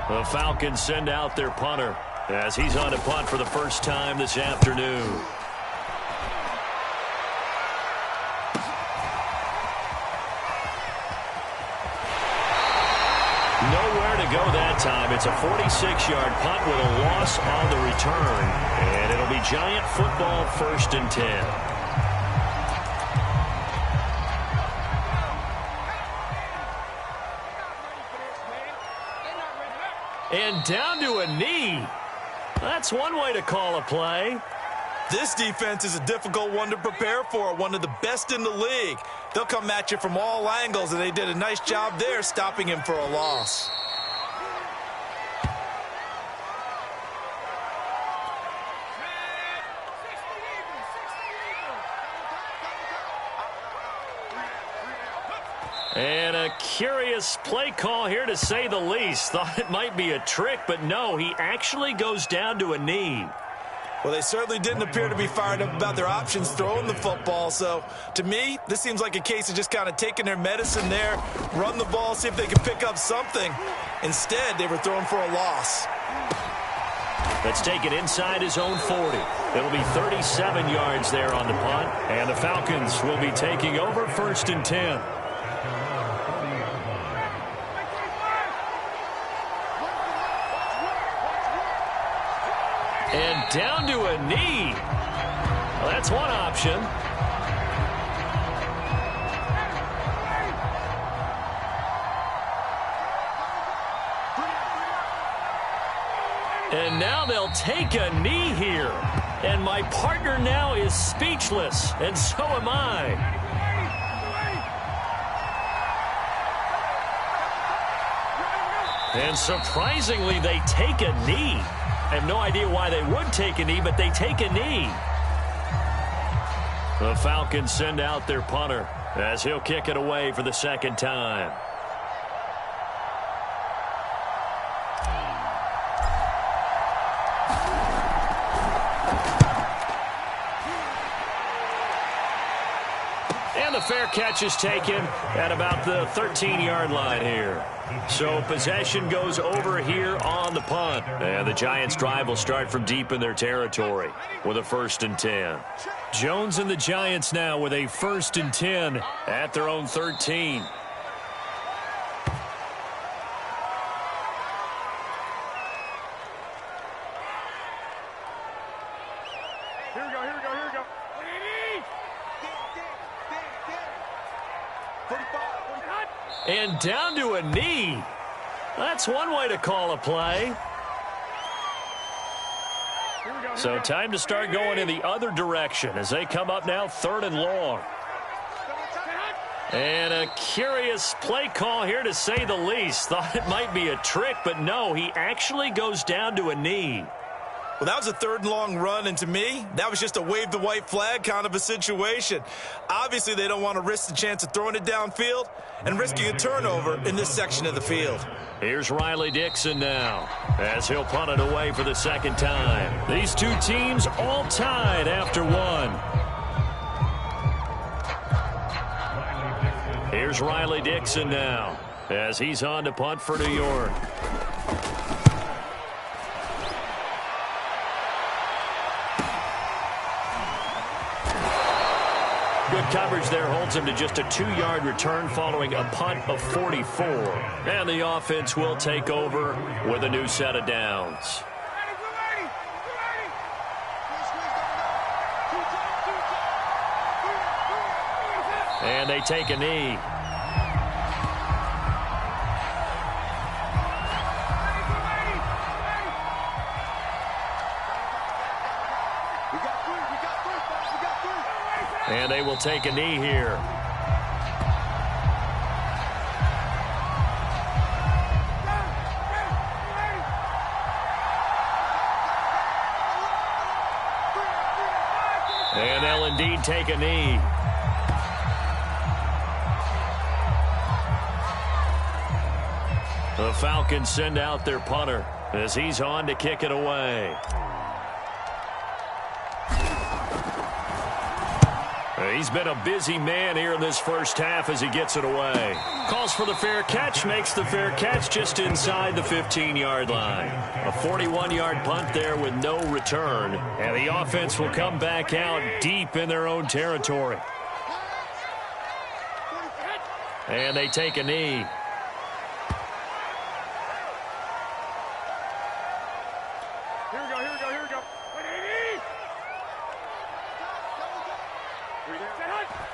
The Falcons send out their punter as he's on a punt for the first time this afternoon. Nowhere to go that time. It's a 46-yard punt with a loss on the return. And it'll be Giant football, 1st and 10. And down to a knee. That's one way to call a play. This defense is a difficult one to prepare for, one of the best in the league. They'll come at you from all angles, and they did a nice job there stopping him for a loss. And a curious play call here, to say the least. Thought it might be a trick, but no, he actually goes down to a knee. Well, they certainly didn't appear to be fired up about their options throwing the football. So, to me, this seems like a case of just kind of taking their medicine there, run the ball, see if they can pick up something. Instead, they were throwing for a loss. Let's take it inside his own 40. It'll be 37 yards there on the punt. And the Falcons will be taking over, 1st and 10. And down to a knee. Well, that's one option. And now they'll take a knee here. And my partner now is speechless, and so am I. And surprisingly, they take a knee. I have no idea why they would take a knee, but they take a knee. The Falcons send out their punter as he'll kick it away for the second time. And the fair catch is taken at about the 13-yard line here. So possession goes over here on the punt. And the Giants' drive will start from deep in their territory with a 1st and 10. Jones and the Giants now with a 1st and 10 at their own 13. And down to a knee. That's one way to call a play. So time to start going in the other direction as they come up now 3rd and long. And a curious play call here, to say the least. Thought it might be a trick, but no, he actually goes down to a knee. Well, that was a 3rd and long run, and to me, that was just a wave the white flag kind of a situation. Obviously, they don't want to risk the chance of throwing it downfield and risking a turnover in this section of the field. Here's Riley Dixon now as he'll punt it away for the second time. These two teams all tied after one. Here's Riley Dixon now as he's on to punt for New York. Good coverage there holds him to just a 2-yard return following a punt of 44. And the offense will take over with a new set of downs. And they take a knee. And they will take a knee here. And they'll indeed take a knee. The Falcons send out their punter as he's on to kick it away. He's been a busy man here in this first half as he gets it away. Calls for the fair catch, makes the fair catch just inside the 15-yard line. A 41-yard punt there with no return. And the offense will come back out deep in their own territory. And they take a knee.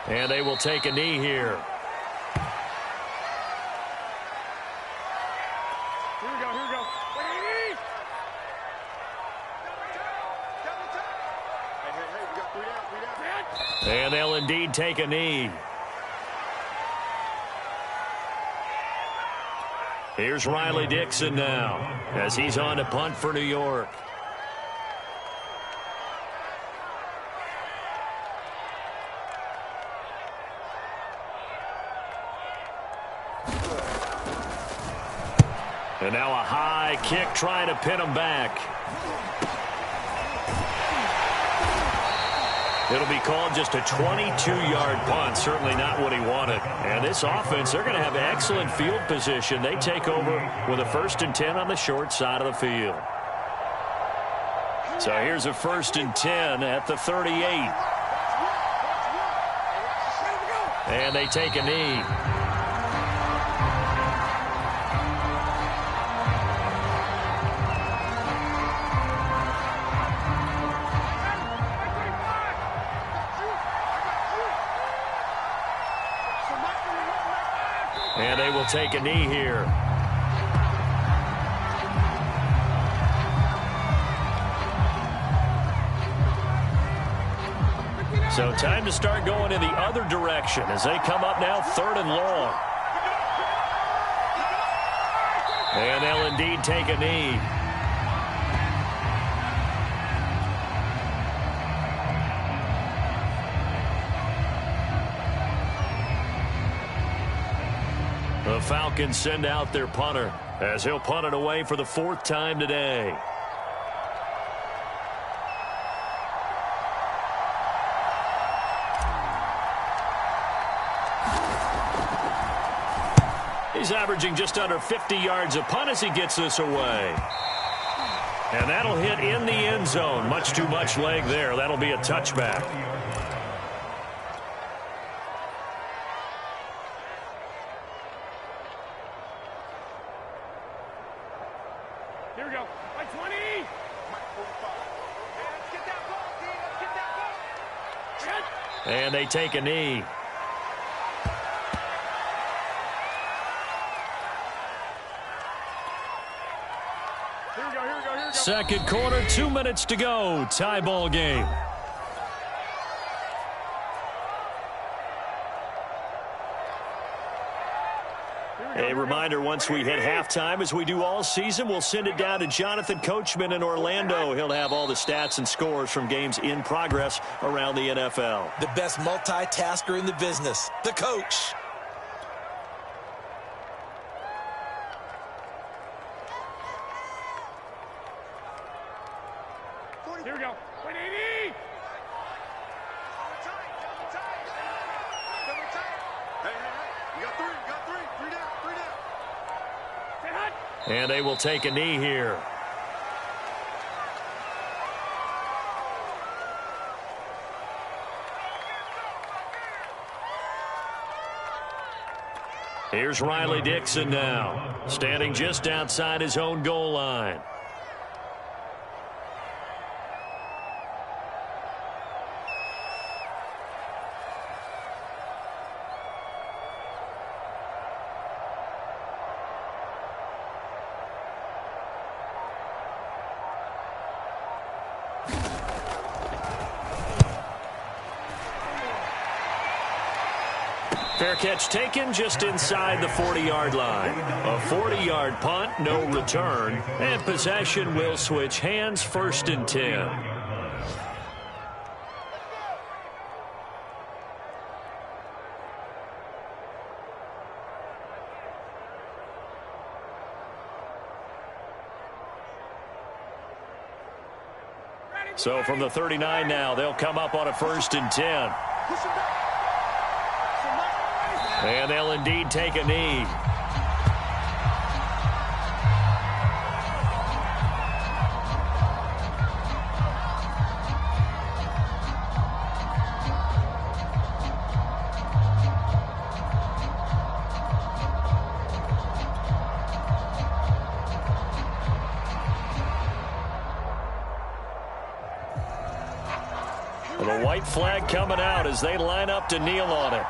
And they will take a knee here. Here we go. Hey, we got 3 down. And they'll indeed take a knee. Here's Riley Dixon now as he's on to punt for New York. And now a high kick trying to pin him back. It'll be called just a 22-yard punt. Certainly not what he wanted. And this offense, they're going to have excellent field position. They take over with a 1st and 10 on the short side of the field. So here's a 1st and 10 at the 38. And they take a knee. And they will take a knee here. So time to start going in the other direction as they come up now 3rd and long. And they'll indeed take a knee. The Falcons send out their punter as he'll punt it away for the 4th time today. He's averaging just under 50 yards a punt as he gets this away. And that'll hit in the end zone. Much too much leg there. That'll be a touchback. Here we go. By 20. Let's get that ball, D. Let's get that ball. And they take a knee. Second quarter, 2 minutes to go. Tie ball game. A reminder, once we hit halftime, as we do all season, we'll send it down to Jonathan Coachman in Orlando. He'll have all the stats and scores from games in progress around the NFL. The best multitasker in the business, the coach. Here we go. 180. Hey. You got three. Three down. And they will take a knee here. Here's Riley Dixon now, standing just outside his own goal line. Fair catch taken just inside the 40-yard line. A 40-yard punt, no return, and possession will switch hands, 1st and 10. So from the 39 now, they'll come up on a 1st and 10. And they'll indeed take a knee. The white flag coming out as they line up to kneel on it.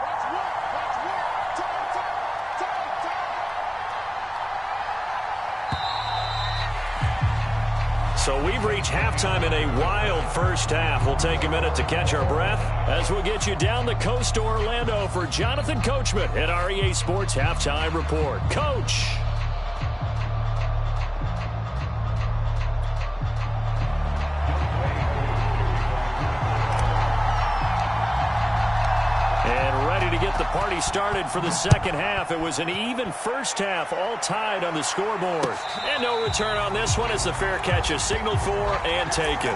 So we've reached halftime in a wild first half. We'll take a minute to catch our breath as we'll get you down the coast to Orlando for Jonathan Coachman at our EA Sports Halftime Report. Coach. Get the party started for the second half. It was an even first half, all tied on the scoreboard. And no return on this one as the fair catch is signaled for and taken.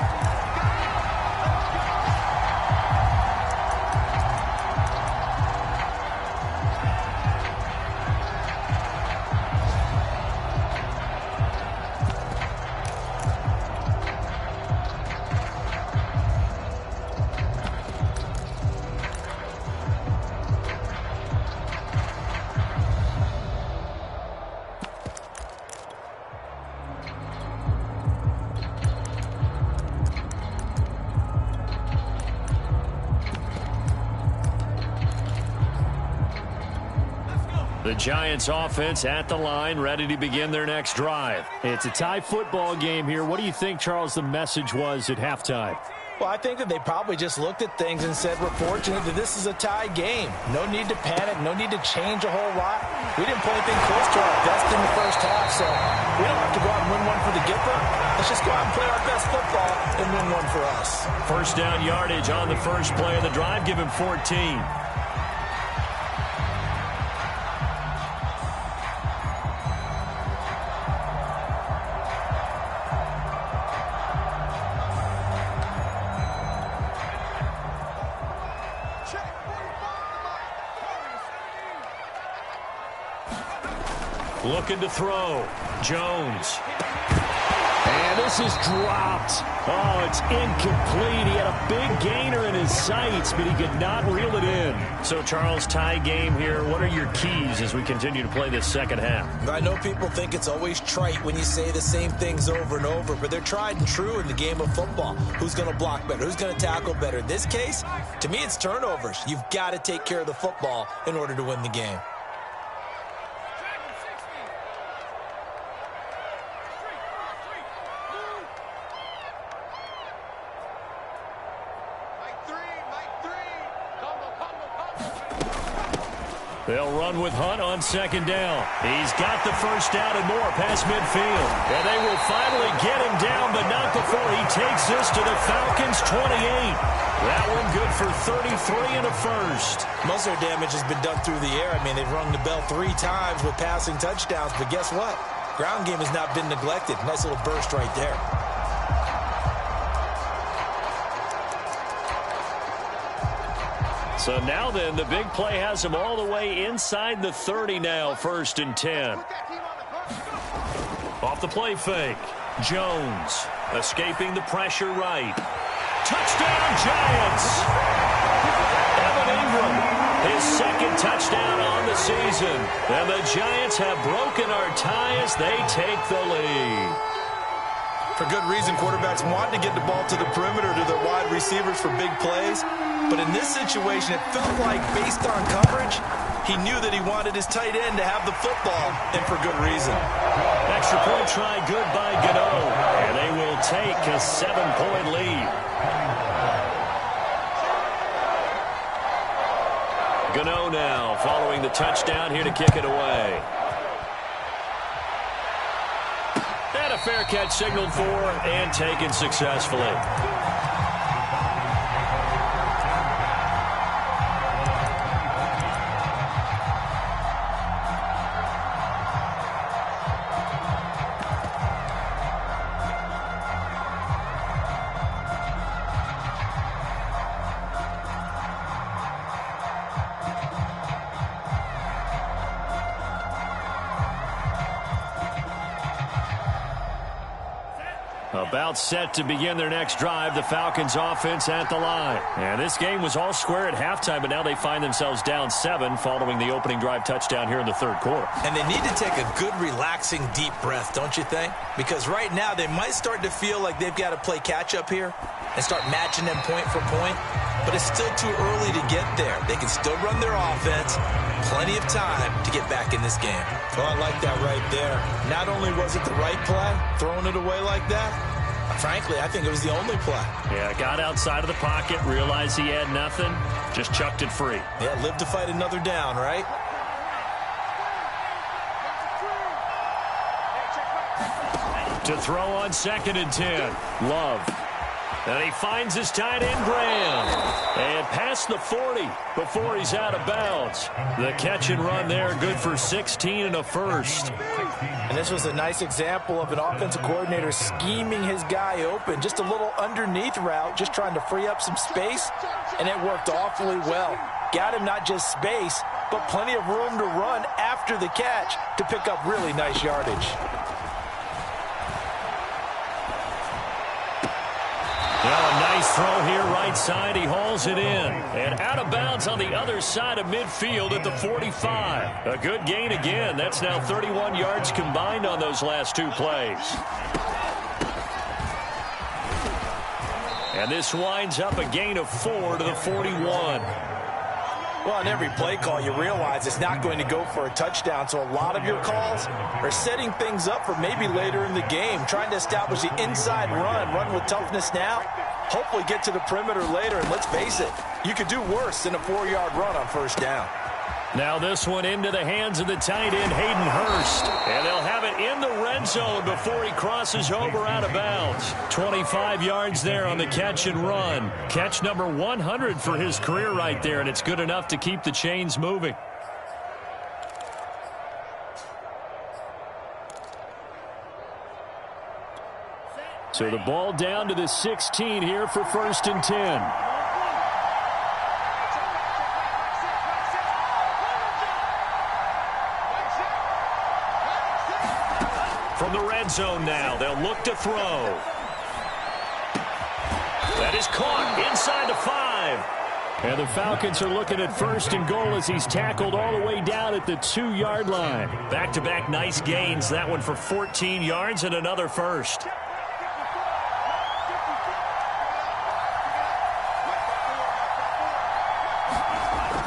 The Giants offense at the line, ready to begin their next drive. It's a tie football game here. What do you think, Charles, the message was at halftime? Well, I think that they probably just looked at things and said, we're fortunate that this is a tie game. No need to panic. No need to change a whole lot. We didn't play anything close to our best in the first half, so we don't have to go out and win one for the Gipper. Let's just go out and play our best football and win one for us. First down yardage on the first play of the drive. Give him 14. Looking to throw. Jones. And this is dropped. Oh, it's incomplete. He had a big gainer in his sights, but he could not reel it in. So, Charles, tie game here. What are your keys as we continue to play this second half? I know people think it's always trite when you say the same things over and over, but they're tried and true in the game of football. Who's going to block better? Who's going to tackle better? In this case, to me, it's turnovers. You've got to take care of the football in order to win the game. They'll run with Hunt on second down. He's got the first down and more past midfield. And they will finally get him down, but not before he takes this to the Falcons' 28. That one good for 33 and a first. Most of their damage has been done through the air. I mean, they've rung the bell 3 times with passing touchdowns, but guess what? Ground game has not been neglected. Nice little burst right there. So now then, the big play has him all the way inside the 30 now, 1st and 10. Off the play fake. Jones escaping the pressure right. Touchdown, Giants! Evan Ingram, his second touchdown on the season. And the Giants have broken our tie as they take the lead. For good reason, quarterbacks want to get the ball to the perimeter to their wide receivers for big plays. But in this situation, it felt like, based on coverage, he knew that he wanted his tight end to have the football, and for good reason. Extra point try good by Gano, and they will take a 7-point lead. Gano now following the touchdown here to kick it away. And a fair catch signaled for and taken successfully. About set to begin their next drive, the Falcons offense at the line. And this game was all square at halftime, but now they find themselves down 7 following the opening drive touchdown here in the third quarter. And they need to take a good, relaxing, deep breath, don't you think? Because right now they might start to feel like they've got to play catch-up here and start matching them point for point. But it's still too early to get there. They can still run their offense. Plenty of time to get back in this game. Oh, I like that right there. Not only was it the right play, throwing it away like that, frankly, I think it was the only play. Yeah, got outside of the pocket, realized he had nothing, just chucked it free. Yeah, live to fight another down, right? To throw on 2nd and 10. Love. And he finds his tight end, Graham. And past the 40 before he's out of bounds. The catch and run there, good for 16 and a first. And this was a nice example of an offensive coordinator scheming his guy open. Just a little underneath route, just trying to free up some space. And it worked awfully well. Got him not just space, but plenty of room to run after the catch to pick up really nice yardage. Well, a nice throw here right side. He hauls it in. And out of bounds on the other side of midfield at the 45. A good gain again. That's now 31 yards combined on those last 2 plays. And this winds up a gain of 4 to the 41. Well, on every play call, you realize it's not going to go for a touchdown, so a lot of your calls are setting things up for maybe later in the game, trying to establish the inside run with toughness now, hopefully get to the perimeter later, and let's face it, you could do worse than a 4-yard run on first down. Now this one into the hands of the tight end, Hayden Hurst. And they'll have it in the red zone before he crosses over out of bounds. 25 yards there on the catch and run. Catch number 100 for his career right there, and it's good enough to keep the chains moving. So the ball down to the 16 here for 1st and 10. From the red zone now, they'll look to throw. That is caught inside the 5. And the Falcons are looking at 1st and goal as he's tackled all the way down at the 2-yard line. Back-to-back nice gains. That one for 14 yards and another first.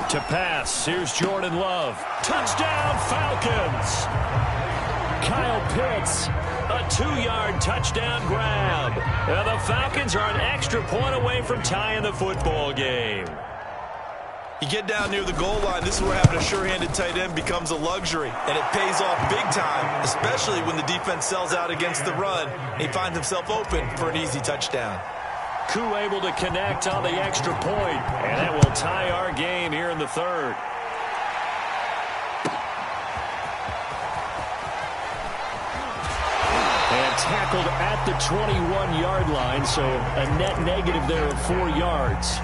To pass, here's Jordan Love. Touchdown, Falcons! Kyle Pitts, a 2-yard touchdown grab. And the Falcons are an extra point away from tying the football game. You get down near the goal line, this is where having a sure-handed tight end becomes a luxury, and it pays off big time, especially when the defense sells out against the run, and he finds himself open for an easy touchdown. Koo able to connect on the extra point, and that will tie our game here in the 3rd. And tackled at the 21-yard line, so a net negative there of 4 yards.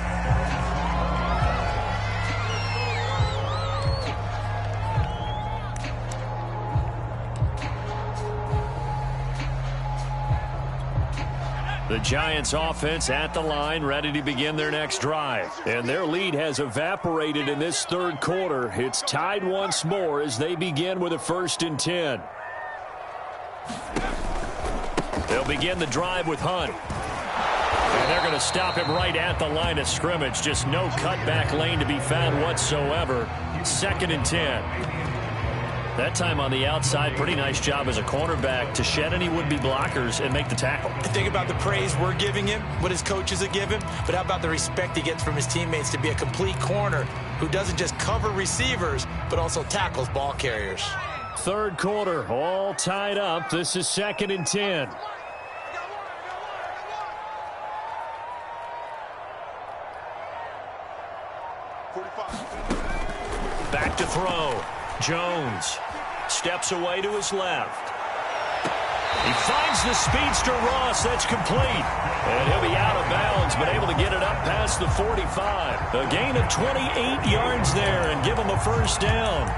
The Giants offense at the line, ready to begin their next drive. And their lead has evaporated in this 3rd quarter. It's tied once more as they begin with a 1st and 10. They'll begin the drive with Hunt. And they're going to stop him right at the line of scrimmage. Just no cutback lane to be found whatsoever. 2nd and 10. That time on the outside, pretty nice job as a cornerback to shed any would-be blockers and make the tackle. Think about the praise we're giving him, what his coaches are giving, but how about the respect he gets from his teammates to be a complete corner who doesn't just cover receivers, but also tackles ball carriers. 3rd quarter, all tied up. This is 2nd and 10. Back to throw. Jones steps away to his left. He finds the speedster Ross. That's complete. And he'll be out of bounds, but able to get it up past the 45. A gain of 28 yards there and give him a 1st down.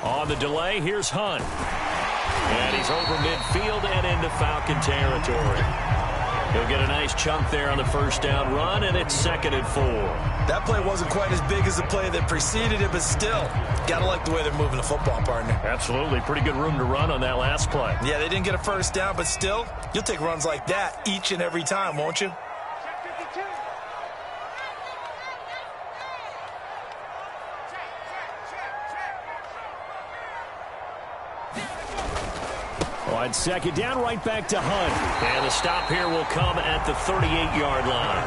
On the delay, here's Hunt. And he's over midfield and into Falcon territory. He'll get a nice chunk there on the 1st down run, and it's 2nd and 4. That play wasn't quite as big as the play that preceded it, but still, gotta like the way they're moving the football, partner. Absolutely. Pretty good room to run on that last play. Yeah, they didn't get a 1st down, but still, you'll take runs like that each and every time, won't you? On 2nd down, right back to Hunt. And the stop here will come at the 38-yard line.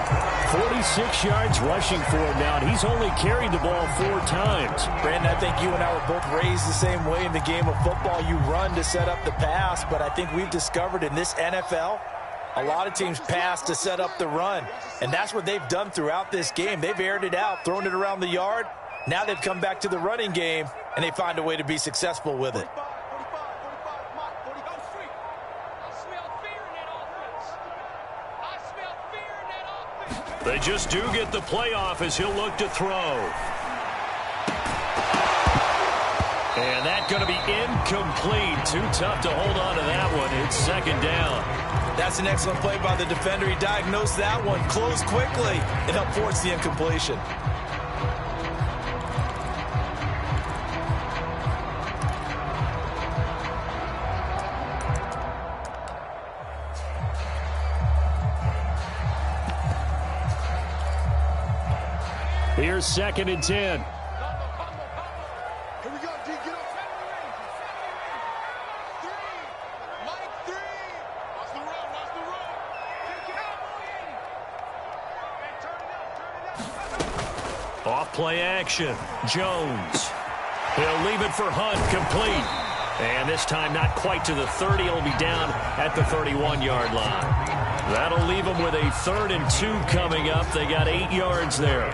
46 yards rushing for him now, and he's only carried the ball 4 times. Brandon, I think you and I were both raised the same way in the game of football. You run to set up the pass, but I think we've discovered in this NFL, a lot of teams pass to set up the run. And that's what they've done throughout this game. They've aired it out, thrown it around the yard. Now they've come back to the running game, and they find a way to be successful with it. They just do get the playoff as he'll look to throw. And that's going to be incomplete. Too tough to hold on to that one. It's 2nd down. That's an excellent play by the defender. He diagnosed that one, closed quickly, and helped force the incompletion. Here's 2nd and 10. Here we go, D. Get up. 3. Mike 3. Watch the run. Watch the run. Turn it up. Off play action. Jones. He'll leave it for Hunt. Complete. And this time not quite to the 30. He'll be down at the 31-yard line. That'll leave them with a 3rd and 2 coming up. They got 8 yards there.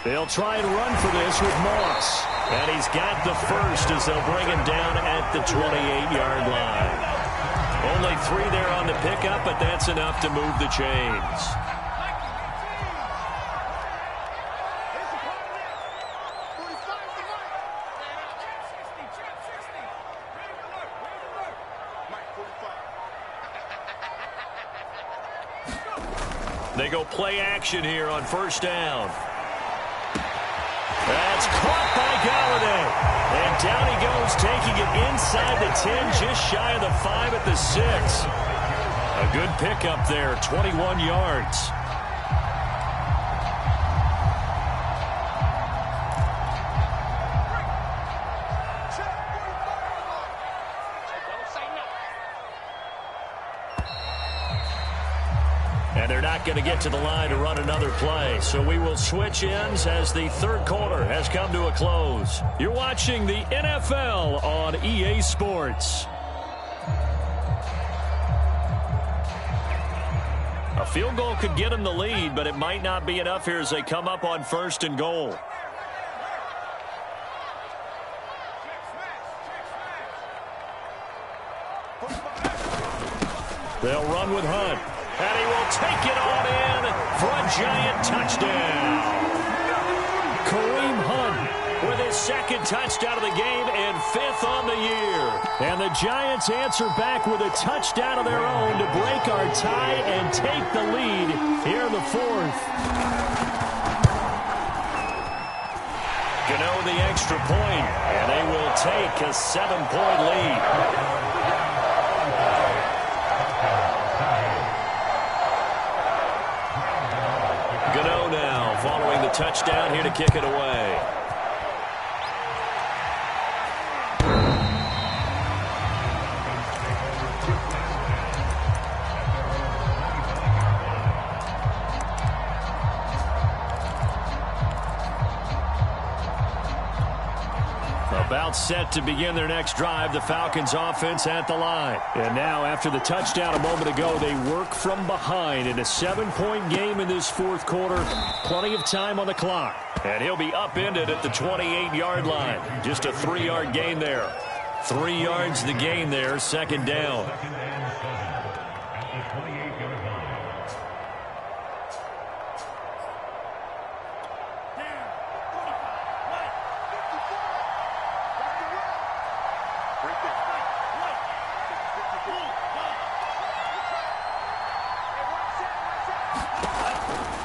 They'll try and run for this with Moss. And he's got the first as they'll bring him down at the 28-yard line. Only 3 there on the pickup, but that's enough to move the chains. They go play action here on first down. That's caught by Galladay. And down he goes, taking it inside the 10, just shy of the 5 at the 6. A good pickup there, 21 yards. And they're not going to get to the line to run another play. So we will switch ends as the third quarter has come to a close. You're watching the NFL on EA Sports. A field goal could get them the lead, but it might not be enough here as they come up on first and goal. They'll run with Hunt. And he will take it on in for a Giant touchdown. Kareem Hunt with his second touchdown of the game and 5th on the year. And the Giants answer back with a touchdown of their own to break our tie and take the lead here in the 4th. Gano the extra point, and they will take a 7-point lead. Gano now following the touchdown here to kick it away. About set to begin their next drive, the Falcons offense at the line. And now after the touchdown a moment ago, they work from behind in a 7-point game in this 4th quarter. Plenty of time on the clock. And he'll be upended at the 28-yard line. Just a 3-yard gain there. 3 yards the gain there, second down.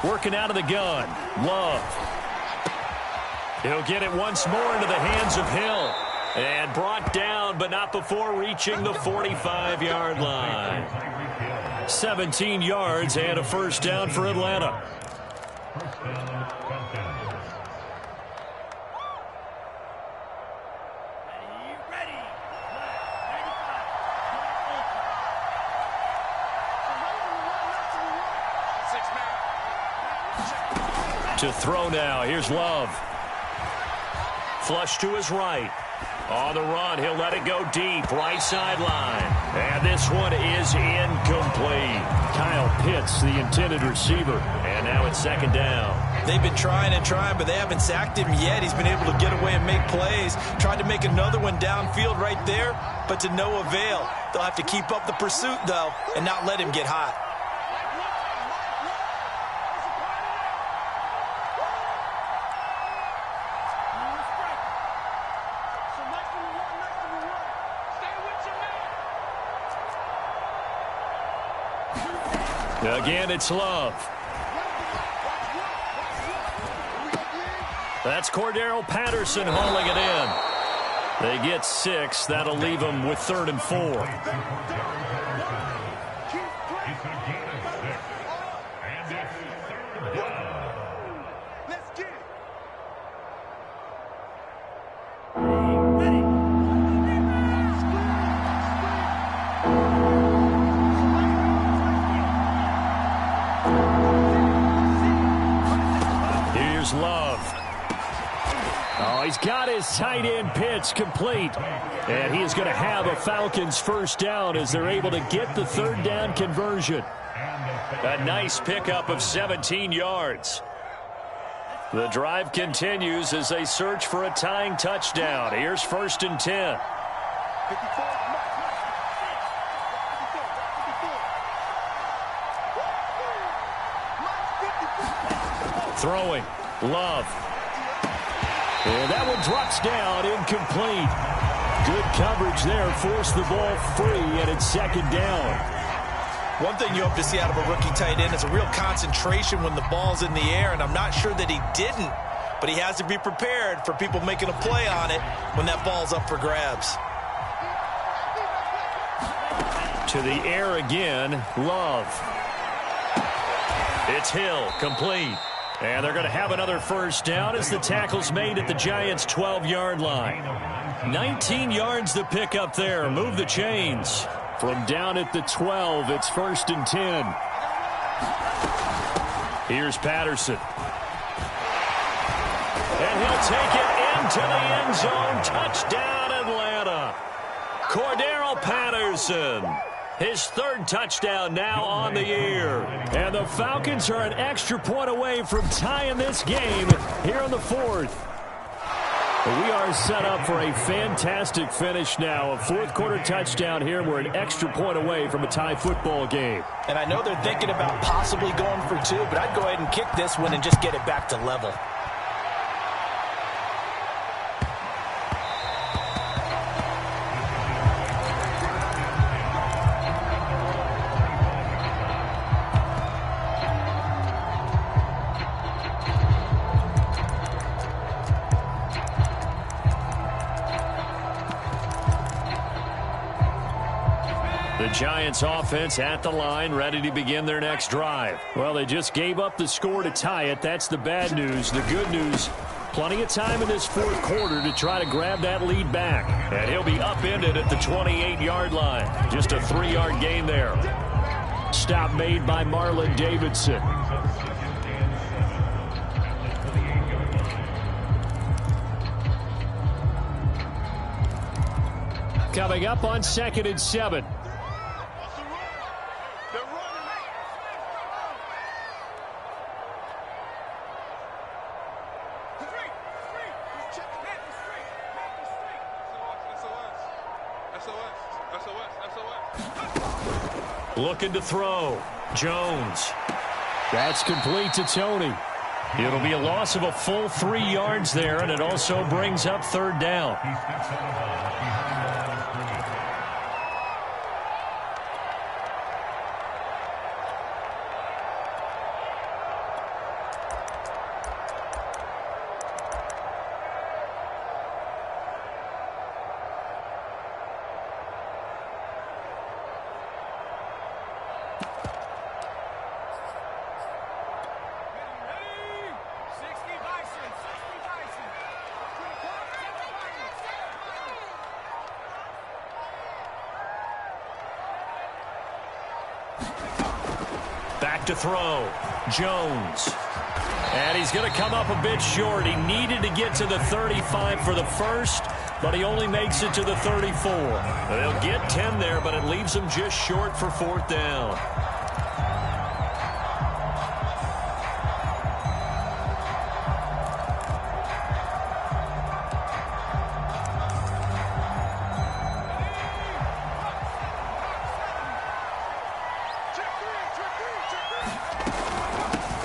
Working out of the gun. Love. He'll get it once more into the hands of Hill. And brought down, but not before reaching the 45-yard line. 17 yards and a first down for Atlanta. To throw now. Here's Love. Flush to his right. On the run, he'll let it go deep. Right sideline. And this one is incomplete. Kyle Pitts, the intended receiver. And now it's second down. They've been trying and trying, but they haven't sacked him yet. He's been able to get away and make plays. Tried to make another one downfield right there, but to no avail. They'll have to keep up the pursuit, though, and not let him get hot. Again, it's Love. That's Cordero Patterson hauling it in. They get 6. That'll leave them with 3rd and 4. Love. Oh, he's got his tight end pitch complete. And he is going to have a Falcons first down as they're able to get the 3rd down conversion. A nice pickup of 17 yards. The drive continues as they search for a tying touchdown. Here's 1st and 10. Throwing. Love. And that one drops down, incomplete. Good coverage there, forced the ball free, and it's 2nd down. One thing you hope to see out of a rookie tight end is a real concentration when the ball's in the air, and I'm not sure that he didn't, but he has to be prepared for people making a play on it when that ball's up for grabs. To the air again, Love. It's Hill, complete. And they're going to have another 1st down as the tackle's made at the Giants' 12-yard line. 19 yards to pick up there. Move the chains. From down at the 12, it's 1st and 10. Here's Patterson. And he'll take it into the end zone. Touchdown, Atlanta. Cordero Patterson. His 3rd touchdown now on the year. And the Falcons are an extra point away from tying this game here on the 4th. We are set up for a fantastic finish now. A 4th-quarter touchdown here. We're an extra point away from a tie football game. And I know they're thinking about possibly going for 2, but I'd go ahead and kick this one and just get it back to level. The Giants offense at the line, ready to begin their next drive. Well, they just gave up the score to tie it. That's the bad news. The good news, plenty of time in this 4th quarter to try to grab that lead back. And he'll be upended at the 28-yard line. Just a 3-yard gain there. Stop made by Marlon Davidson. Coming up on 2nd and 7. Looking to throw. Jones. That's complete to Tony. It'll be a loss of a full 3 yards there, and it also brings up 3rd down. Back to throw. Jones. And he's going to come up a bit short. He needed to get to the 35 for the 1st, but he only makes it to the 34. They'll get 10 there, but it leaves him just short for 4th down.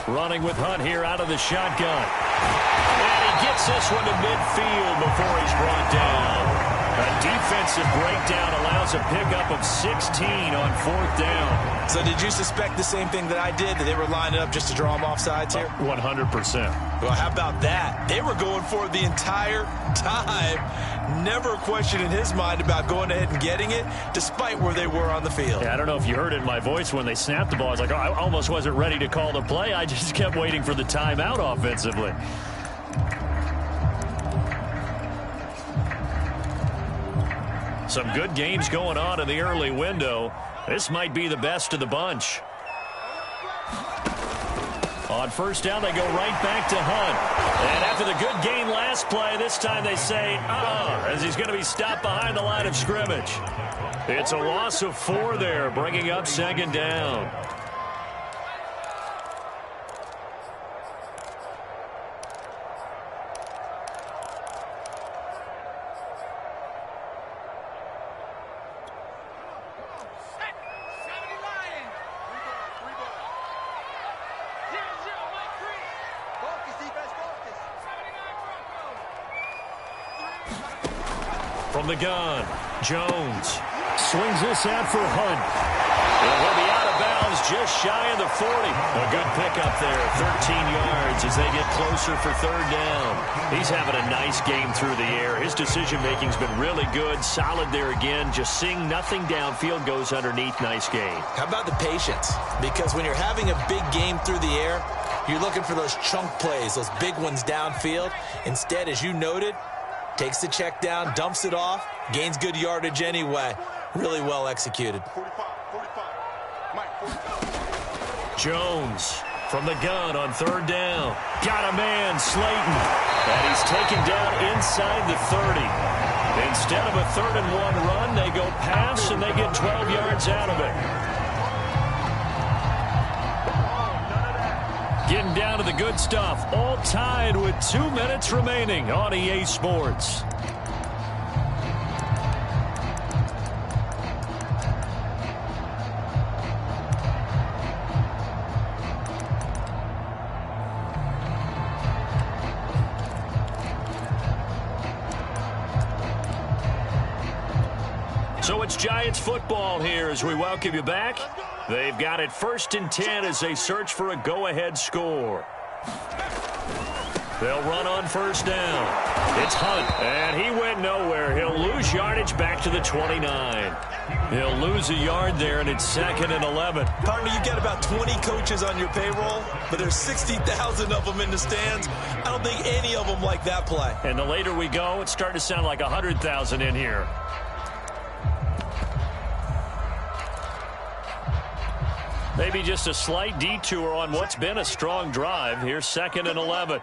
Running with Hunt here out of the shotgun. And he gets this one to midfield before he's brought down. A defensive breakdown allows a pickup of 16 on 4th down. So did you suspect the same thing that I did, that they were lining up just to draw them off sides here? 100%. Well, how about that? They were going for it the entire time. Never a question in his mind about going ahead and getting it, despite where they were on the field. Yeah, I don't know if you heard it in my voice when they snapped the ball. I was like, oh, I almost wasn't ready to call the play. I just kept waiting for the timeout offensively. Some good games going on in the early window. This might be the best of the bunch. On 1st down, they go right back to Hunt. And after the good game last play, this time they say, as he's going to be stopped behind the line of scrimmage. It's a loss of 4 there, bringing up 2nd down. From the gun, Jones swings this out for Hunt. And he'll be out of bounds just shy of the 40. A good pickup there, 13 yards as they get closer for third down. He's having a nice game through the air. His decision-making's been really good, solid there again. Just seeing nothing downfield goes underneath. Nice game. How about the patience? Because when you're having a big game through the air, you're looking for those chunk plays, those big ones downfield. Instead, as you noted, takes the check down, dumps it off, gains good yardage anyway. Really well executed. Jones from the gun on third down. Got a man, Slayton. And he's taken down inside the 30. Instead of a 3rd-and-1 run, they go pass, and they get 12 yards out of it. Getting down to the good stuff. All tied with 2 minutes remaining on EA Sports. So it's Giants football here as we welcome you back. They've got it 1st and 10 as they search for a go-ahead score. They'll run on first down. It's Hunt, and he went nowhere. He'll lose yardage back to the 29. He'll lose a yard there, and it's 2nd and 11. Partner, you got about 20 coaches on your payroll, but there's 60,000 of them in the stands. I don't think any of them like that play. And the later we go, it's starting to sound like 100,000 in here. Maybe just a slight detour on what's been a strong drive. Here's 2nd and 11.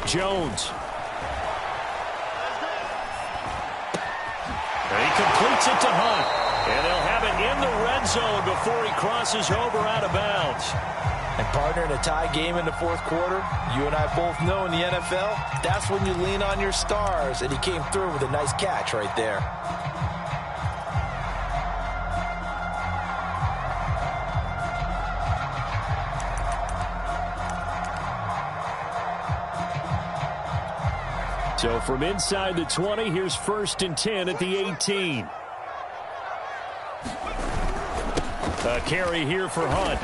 Jones. And he completes it to Hunt. And they'll have it in the red zone before he crosses over out of bounds. And partner, in a tie game in the 4th quarter, you and I both know in the NFL, that's when you lean on your stars. And he came through with a nice catch right there. So from inside the 20, here's 1st and 10 at the 18. A carry here for Hunt.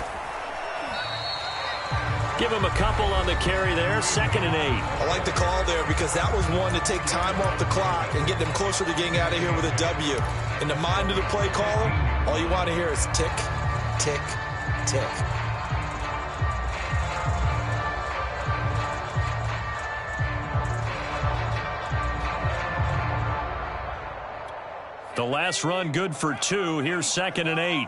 Give him a couple on the carry there, 2nd and 8. I like the call there because that was one to take time off the clock and get them closer to getting out of here with a W. In the mind of the play caller, all you want to hear is tick, tick, tick. The last run good for 2. Here's 2nd and 8.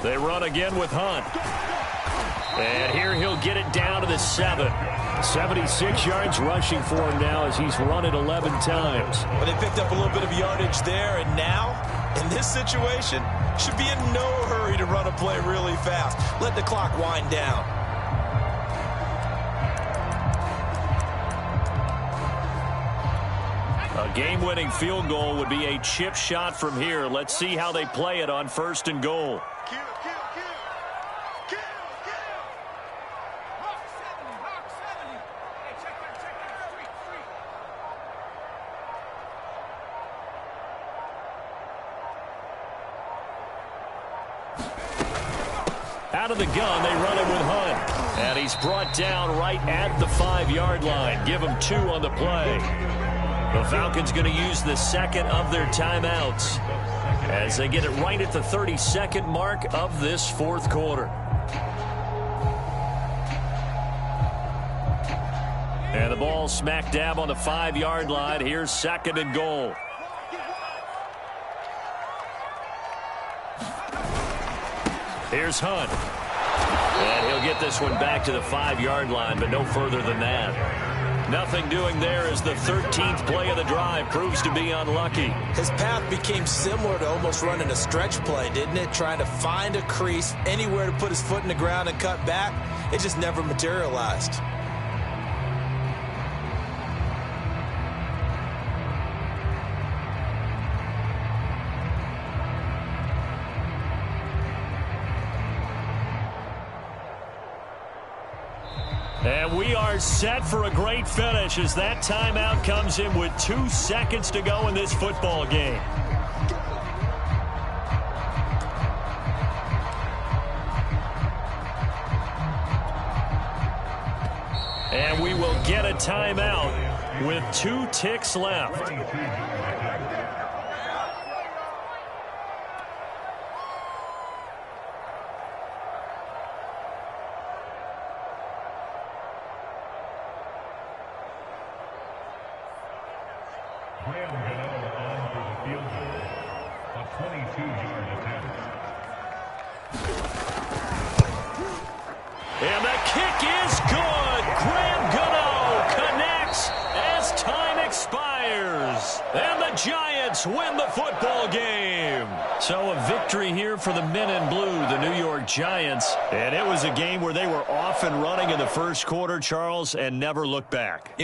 They run again with Hunt. And here he'll get it down to the 7. 76 yards rushing for him now as he's run it 11 times. Well, they picked up a little bit of yardage there, and now, in this situation, should be in no hurry to run a play really fast. Let the clock wind down. A game-winning field goal would be a chip shot from here. Let's see how they play it on 1st and goal. Out of the gun, they run it with Hunt. And he's brought down right at the 5-yard line. Give him 2 on the play. The Falcons going to use the 2nd of their timeouts as they get it right at the 32nd mark of this 4th quarter. And the ball smack dab on the 5-yard line. Here's 2nd and goal. Here's Hunt. And he'll get this one back to the 5-yard line, but no further than that. Nothing doing there as the 13th play of the drive proves to be unlucky. His path became similar to almost running a stretch play, didn't it? Trying to find a crease, anywhere to put his foot in the ground and cut back. It just never materialized. And we are set for a great finish as that timeout comes in with 2 seconds to go in this football game. And we will get a timeout with 2 ticks left. And the kick is good. Graham Gano connects as time expires. And the Giants win the football game. So a victory here for the men in blue, the New York Giants. And it was a game where they were off and running in the first quarter, Charles, and never looked back.